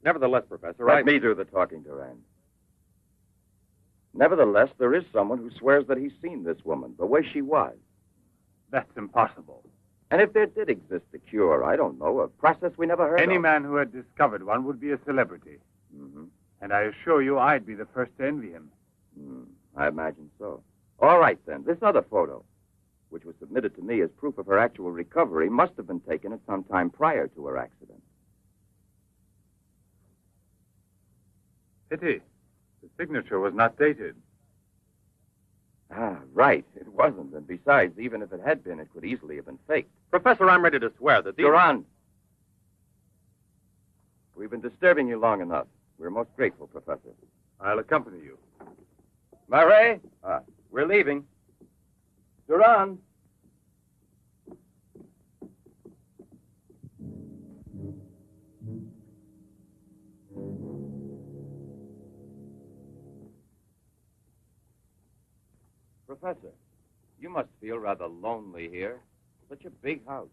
Nevertheless, Professor, Let me do the talking, Durand. Nevertheless, there is someone who swears that he's seen this woman, the way she was. That's impossible. And if there did exist a cure, I don't know, a process we never heard of. Any man who had discovered one would be a celebrity. Mm-hmm. And I assure you I'd be the first to envy him. I imagine so. All right, then. This other photo, which was submitted to me as proof of her actual recovery, must have been taken at some time prior to her accident. Pity. The signature was not dated. Ah, right. It wasn't. And besides, even if it had been, it could easily have been faked. Professor, I'm ready to swear that these... Durand! We've been disturbing you long enough. We're most grateful, Professor. I'll accompany you. Murray? We're leaving. Durand! Professor, you must feel rather lonely here. Such a big house.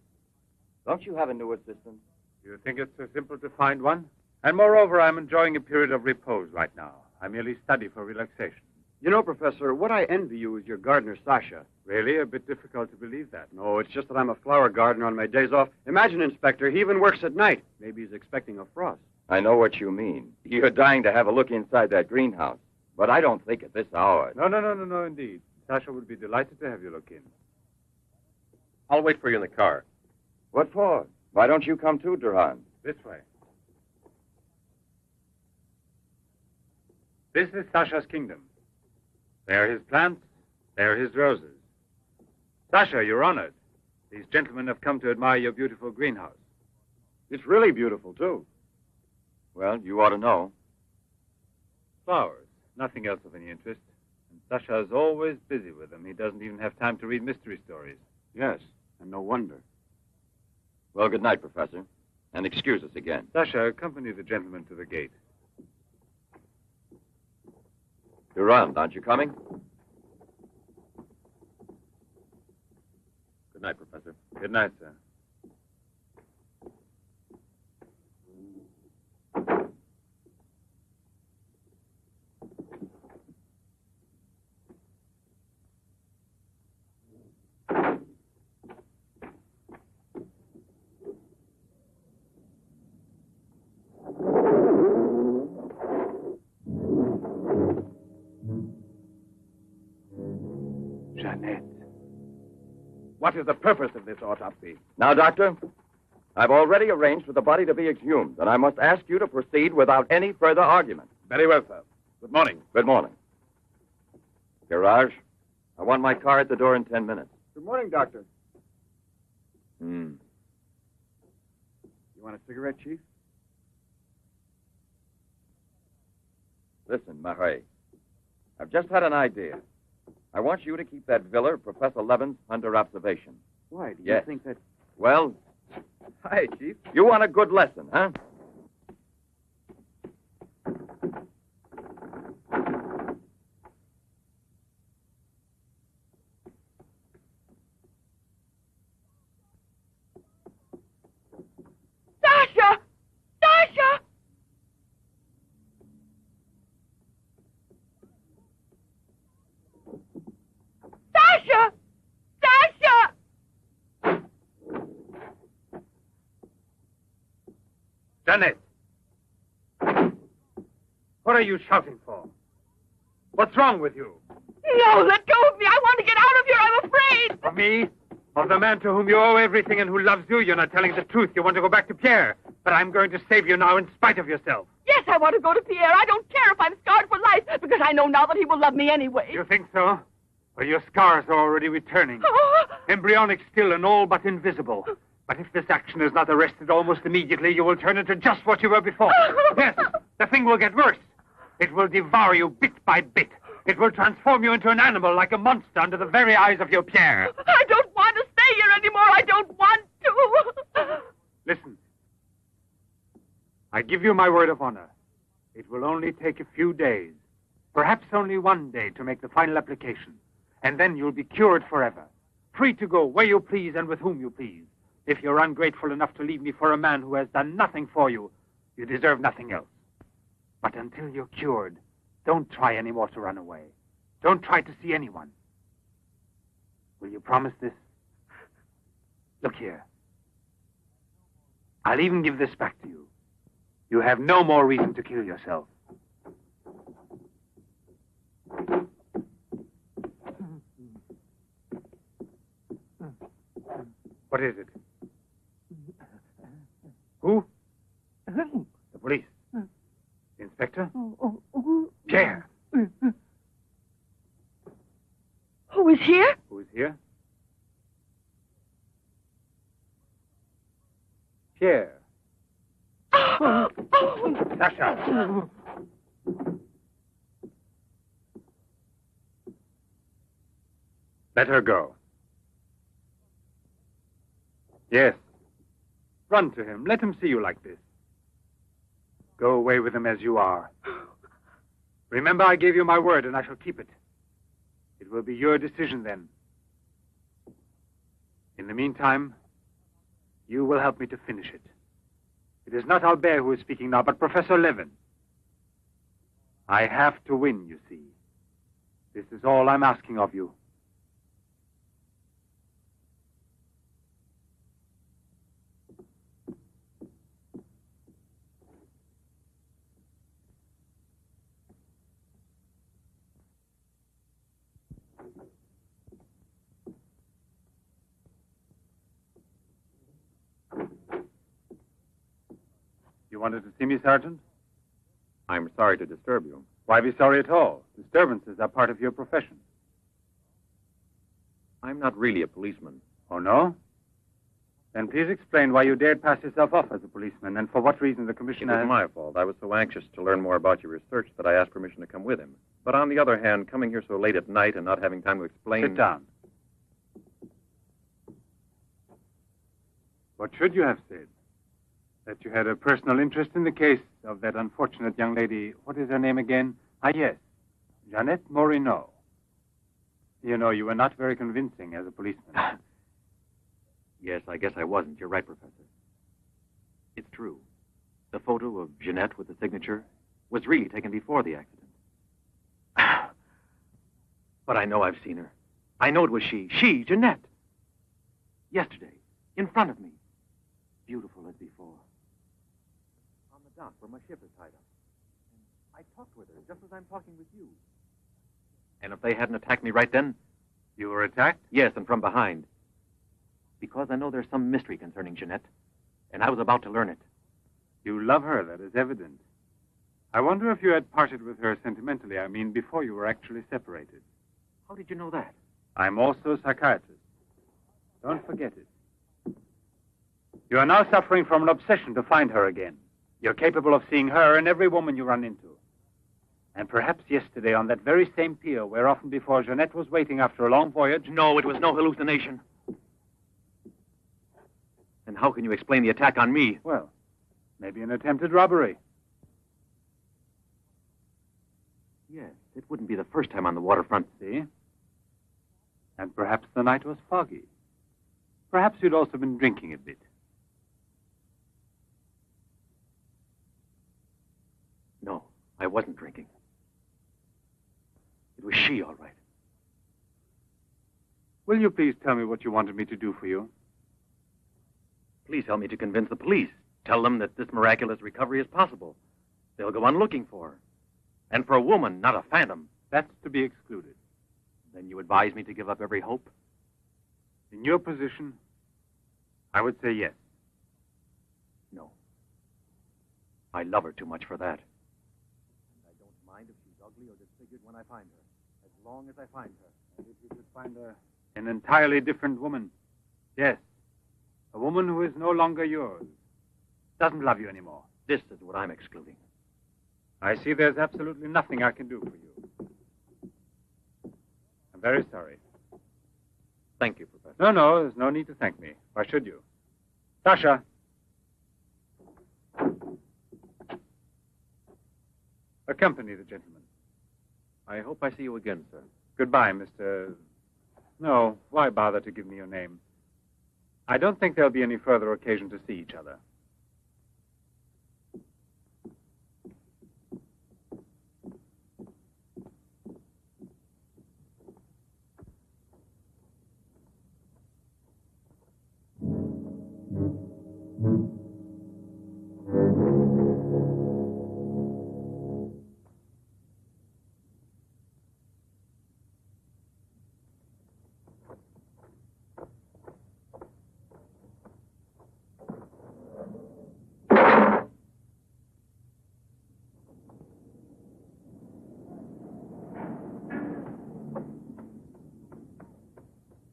Don't you have a new assistant? You think it's so simple to find one? And moreover, I'm enjoying a period of repose right now. I merely study for relaxation. You know, Professor, what I envy you is your gardener, Sasha. Really? A bit difficult to believe that. No, it's just that I'm a flower gardener on my days off. Imagine, Inspector, he even works at night. Maybe he's expecting a frost. I know what you mean. You're dying to have a look inside that greenhouse. But I don't think at this hour. No, indeed. Sasha would be delighted to have you look in. I'll wait for you in the car. What for? Why don't you come too, Durand? This way. This is Sasha's kingdom. There are his plants. There are his roses. Sasha, you're honored. These gentlemen have come to admire your beautiful greenhouse. It's really beautiful, too. Well, you ought to know. Flowers. Nothing else of any interest. And Sasha's always busy with them. He doesn't even have time to read mystery stories. Yes, and no wonder. Well, good night, Professor. And excuse us again. Sasha, accompany the gentleman to the gate. Durand, aren't you coming? Good night, Professor. Good night, sir. What is the purpose of this autopsy? Now, Doctor, I've already arranged for the body to be exhumed, and I must ask you to proceed without any further argument. Very well, sir. Good morning. Good morning. Garage, I want my car at the door in 10 minutes. Good morning, Doctor. Hmm. You want a cigarette, Chief? Listen, Marais, I've just had an idea. I want you to keep that villa of Professor Levin's under observation. Why? Do you Yes. think that... Well, Hi, Chief. you want a good lesson, huh? Sasha! Sasha! Sasha! Sasha! Janet! What are you shouting for? What's wrong with you? No, let go of me. I want to get out of here. I'm afraid. Of me? Of the man to whom you owe everything and who loves you? You're not telling the truth. You want to go back to Pierre. But I'm going to save you now in spite of yourself. Yes, I want to go to Pierre. I don't care if I'm scarred for life, because I know now that he will love me anyway. You think so? Well, your scars are already returning. Embryonic still and all but invisible. But if this action is not arrested almost immediately, you will turn into just what you were before. Yes, the thing will get worse. It will devour you bit by bit. It will transform you into an animal, like a monster, under the very eyes of your Pierre. I don't want to stay here anymore. I don't want to. Listen. I give you my word of honor. It will only take a few days, perhaps only one day, to make the final application. And then you'll be cured forever, free to go where you please and with whom you please. If you're ungrateful enough to leave me for a man who has done nothing for you, you deserve nothing else. But until you're cured, don't try any more to run away. Don't try to see anyone. Will you promise this? Look here. I'll even give this back to you. You have no more reason to kill yourself. What is it? Who? The police. Inspector? Pierre. Who is here? Who is here? Pierre. Sasha. Let her go. Yes. Run to him. Let him see you like this. Go away with him as you are. Remember, I gave you my word, and I shall keep it. It will be your decision then. In the meantime, you will help me to finish it. It is not Albert who is speaking now, but Professor Levin. I have to win, you see. This is all I'm asking of you. You wanted to see me, Sergeant? I'm sorry to disturb you. Why be sorry at all? Disturbances are part of your profession. I'm not really a policeman. Oh, no? Then please explain why you dared pass yourself off as a policeman, and for what reason the It commissioner... was my fault. I was so anxious to learn more about your research that I asked permission to come with him. But on the other hand, coming here so late at night and not having time to explain... Sit down. What should you have said? That you had a personal interest in the case of that unfortunate young lady. What is her name again? Ah, yes. Jeanette Moreau. You know, you were not very convincing as a policeman. Yes, I guess I wasn't. You're right, Professor. It's true. The photo of Jeanette with the signature was really taken before the accident. But I know I've seen her. I know it was she. She, Jeanette. Yesterday, in front of me. Beautiful as before. On the dock where my ship is tied up. And I talked with her just as I'm talking with you. And if they hadn't attacked me right then... You were attacked? Yes, and from behind. Because I know there's some mystery concerning Jeanette, and I was about to learn it. You love her, that is evident. I wonder if you had parted with her sentimentally, I mean, before you were actually separated. How did you know that? I'm also a psychiatrist. Don't forget it. You are now suffering from an obsession to find her again. You're capable of seeing her and every woman you run into. And perhaps yesterday on that very same pier where often before Jeanette was waiting after a long voyage... No, it was no hallucination. And how can you explain the attack on me? Well, maybe an attempted robbery. Yes, it wouldn't be the first time on the waterfront. See? And perhaps the night was foggy. Perhaps you'd also been drinking a bit. No, I wasn't drinking. It was she, all right. Will you please tell me what you wanted me to do for you? Please help me to convince the police. Tell them that this miraculous recovery is possible. They'll go on looking for her. And for a woman, not a phantom. That's to be excluded. Then you advise me to give up every hope? In your position, I would say yes. No. I love her too much for that. And I don't mind if she's ugly or disfigured when I find her, as long as I find her. And if you could find an entirely different woman, yes, a woman who is no longer yours, doesn't love you anymore. This is what I'm excluding. I see there's absolutely nothing I can do for you. I'm very sorry. Thank you, Professor. No, there's no need to thank me. Why should you? Sasha. Accompany the gentleman. I hope I see you again, sir. Goodbye, Mr... No, why bother to give me your name? I don't think there'll be any further occasion to see each other.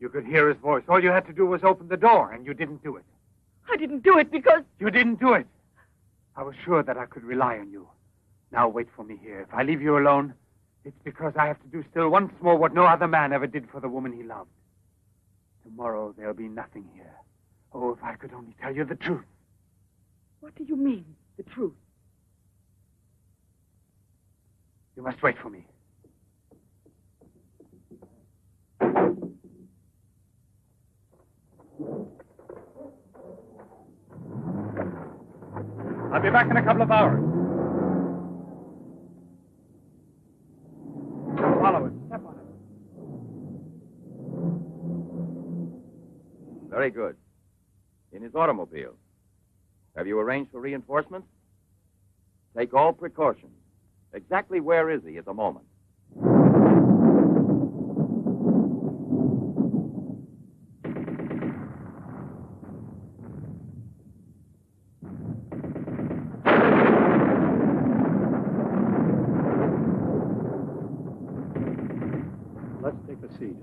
You could hear his voice. All you had to do was open the door, and you didn't do it. I didn't do it because... You didn't do it. I was sure that I could rely on you. Now wait for me here. If I leave you alone, it's because I have to do still once more what no other man ever did for the woman he loved. Tomorrow there'll be nothing here. Oh, if I could only tell you the truth. What do you mean, the truth? You must wait for me. I'll be back in a couple of hours. Follow it. Step on it. Very good. In his automobile. Have you arranged for reinforcements? Take all precautions. Exactly where is he at the moment? Let's take a seat.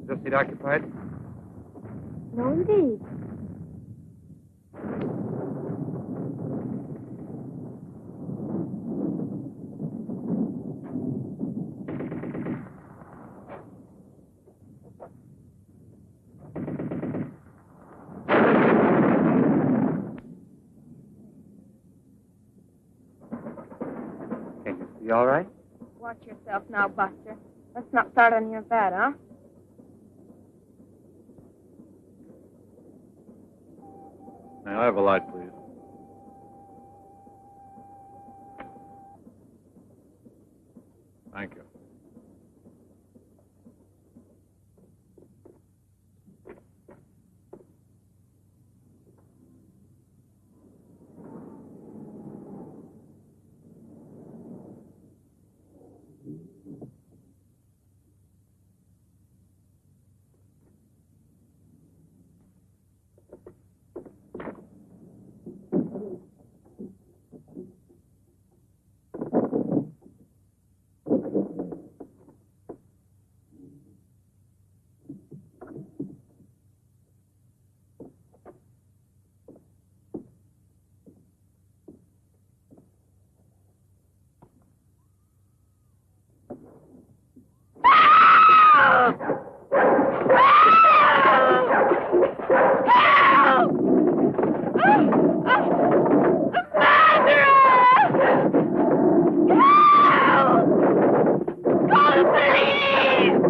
Is this seat occupied? No, indeed. Can you see all right? Watch yourself now, Buster. Let's not start on your bed, huh? May I have a light, please? Thank you.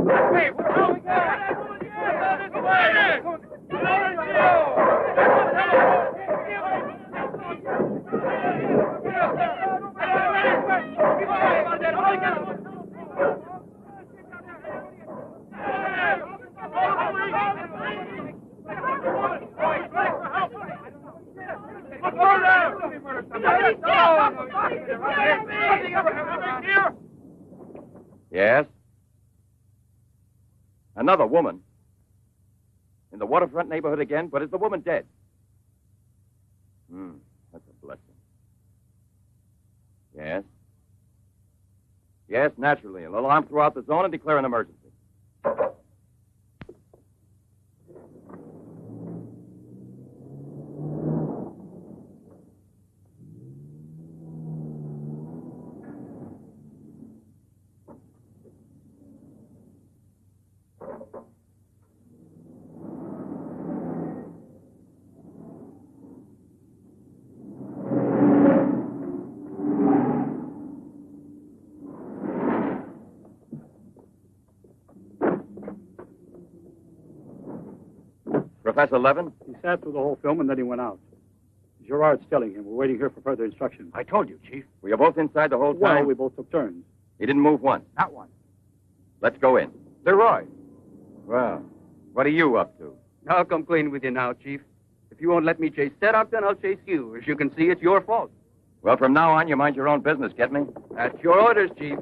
Hey, where are we Yes? Another woman? In the waterfront neighborhood again? But is the woman dead? That's a blessing. Yes? Yes, naturally. An alarm throughout the zone and declare an emergency. Professor Levin? He sat through the whole film and then he went out. Gerard's telling him. We're waiting here for further instructions. I told you, Chief. Were you both inside the whole time? Well, we both took turns. He didn't move once. Not one. Let's go in. Leroy. Well, what are you up to? I'll come clean with you now, Chief. If you won't let me chase Setup, then I'll chase you. As you can see, it's your fault. Well, from now on, you mind your own business, get me? That's your orders, Chief.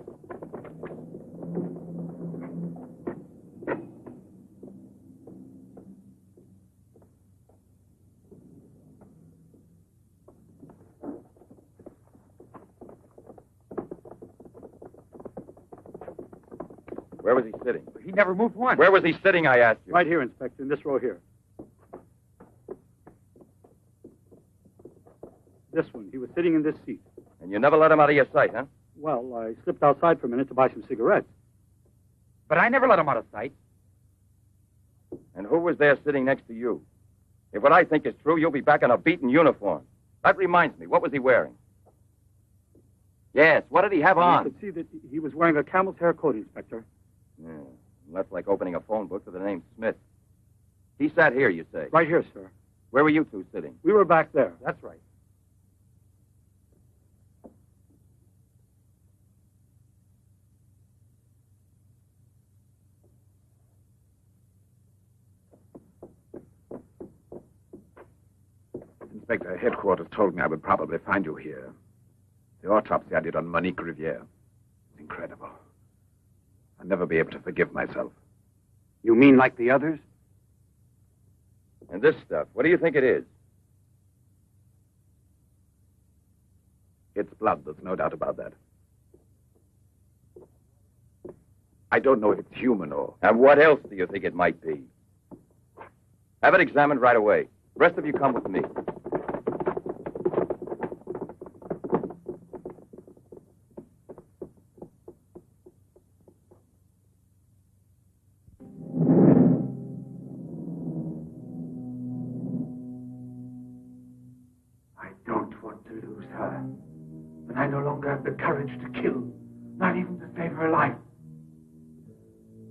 Where was he sitting? He never moved once. Where was he sitting, I asked you? Right here, Inspector, in this row here. This one. He was sitting in this seat. And you never let him out of your sight, huh? Well, I slipped outside for a minute to buy some cigarettes. But I never let him out of sight. And who was there sitting next to you? If what I think is true, you'll be back in a beaten uniform. That reminds me, what was he wearing? Yes, what did he have on? You could see that he was wearing a camel's hair coat, Inspector. Yeah, that's like opening a phone book with the name Smith. He sat here, you say? Right here, sir. Where were you two sitting? We were back there. That's right. Inspector, headquarters told me I would probably find you here. The autopsy I did on Monique Riviere. It's incredible. I'll never be able to forgive myself. You mean like the others? And this stuff, what do you think it is? It's blood, there's no doubt about that. I don't know if it's human or... And what else do you think it might be? Have it examined right away. The rest of you come with me. But I no longer have the courage to kill, not even to save her life.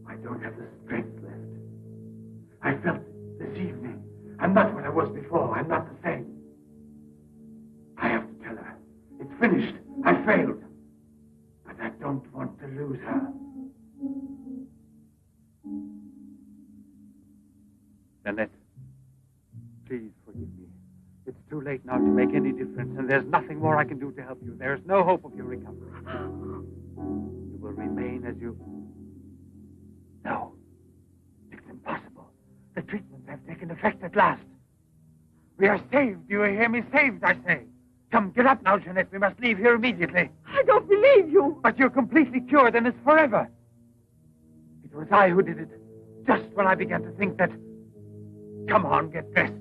I don't have the strength left. I felt it this evening. I'm not what I was before. I'm not the same. I have to tell her. It's finished. I failed. But I don't want to lose her. Annette, please forgive me. It's too late now to make any difference, and there's nothing more I can do to help you. There's no hope of your recovery. You will remain as you... No. It's impossible. The treatments have taken effect at last. We are saved. Do you hear me? Saved, I say. Come, get up now, Jeanette. We must leave here immediately. I don't believe you. But you're completely cured, and it's forever. It was I who did it, just when I began to think that... Come on, get dressed.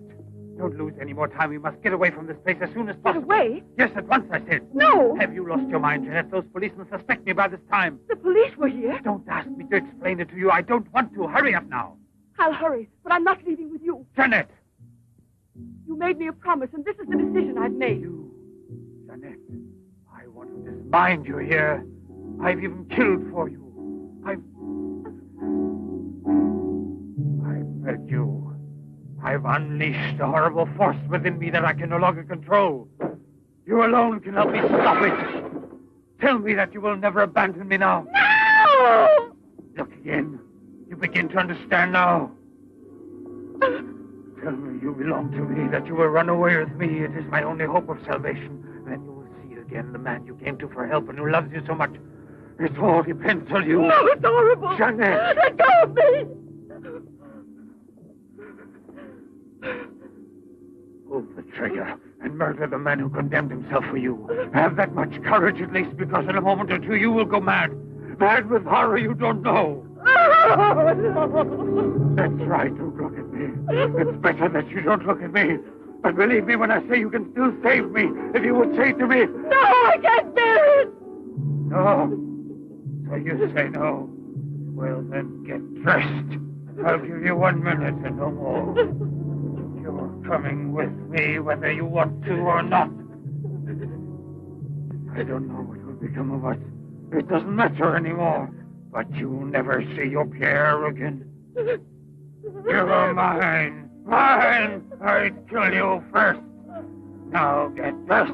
Don't lose any more time. We must get away from this place as soon as possible. Get away? Yes, at once, I said. No. Have you lost your mind, Jeanette? Those policemen suspect me by this time. The police were here. Don't ask me to explain it to you. I don't want to. Hurry up now. I'll hurry, but I'm not leaving with you. Jeanette! You made me a promise, and this is the decision I've made. You, Jeanette, I want to dismind you here. I've even killed for you. I've unleashed a horrible force within me that I can no longer control. You alone can help me stop it. Tell me that you will never abandon me now. No! Look again. You begin to understand now. Tell me you belong to me, that you will run away with me. It is my only hope of salvation. Then you will see again the man you came to for help and who loves you so much. It all depends on you. No, it's horrible. Jeanette. Let go of me. Pull the trigger and murder the man who condemned himself for you. Have that much courage at least, because in a moment or two you will go mad. Mad with horror you don't know. Oh, no. That's right, don't look at me. It's better that you don't look at me. But believe me when I say you can still save me, if you would say to me... No, I can't bear it. No. So you say no. Well, then get dressed. I'll give you 1 minute and no more. You're coming with me whether you want to or not. I don't know what will become of us. It doesn't matter anymore. But you'll never see your Pierre again. You're mine. Mine! I'd kill you first. Now get dressed.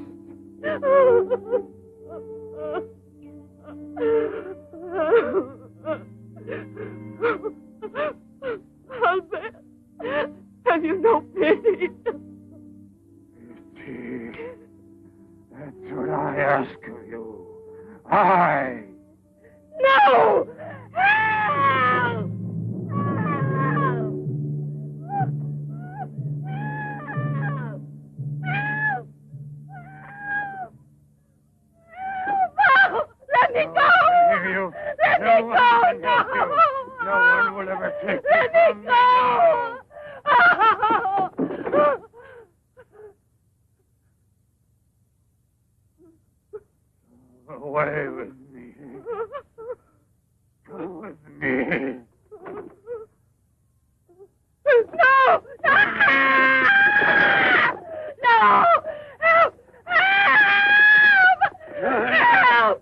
Albert, have you no pity? Pity? That's what I ask of you. I... No! Help! Let me go! Hear you. Let No me one go! can help you. No one will ever take you Let from me me now. go! Away with me. Go with me. No! No! No! Help! Help! Help!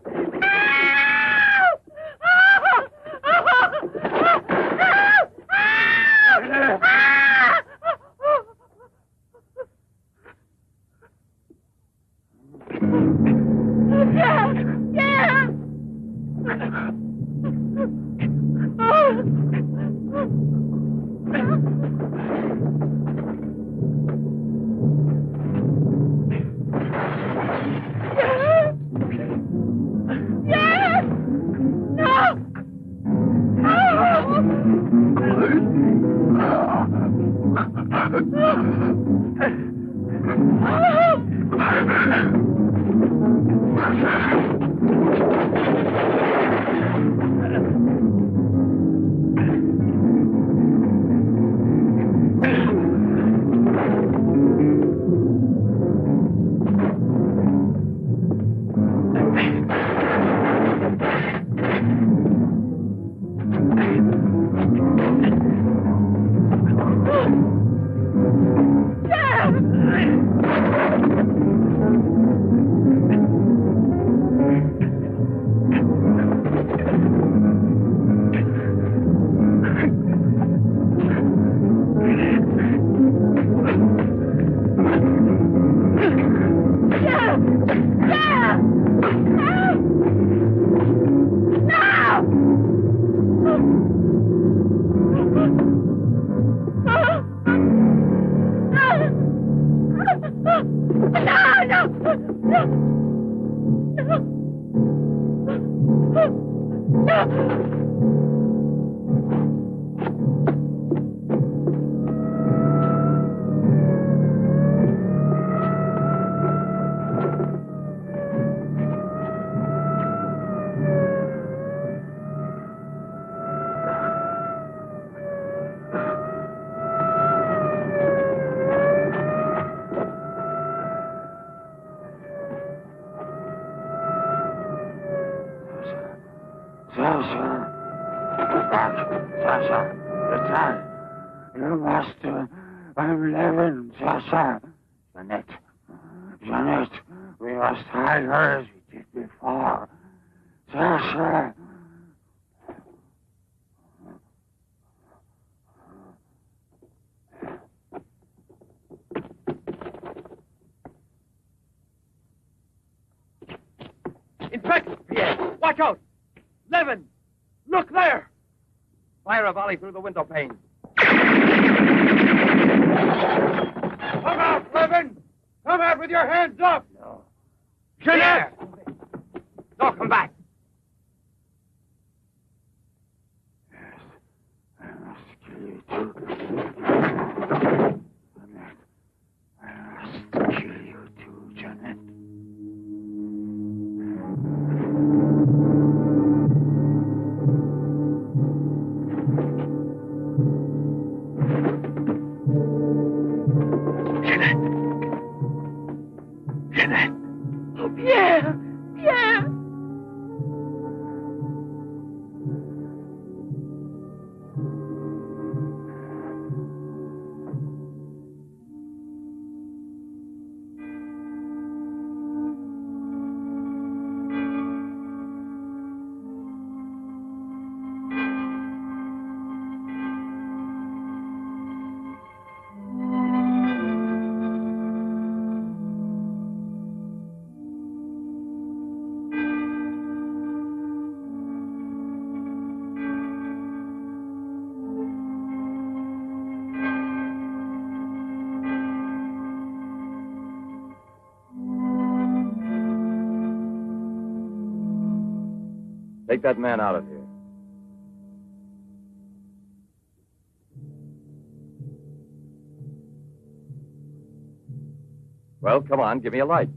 Sasha, the time. Your master. I'm Levin, Sasha. Jeanette, we must hide her as we did before. Sasha. Watch out! Levin! Look there! Fire a volley through the window pane. Come out, Levin! Come out with your hands up! No. Jeanette! No, come back. I must kill you too. I must kill you too, Jeanette. Jeanette. Oh, Pierre! Pierre! Take that man out of here. Well, come on, give me a light.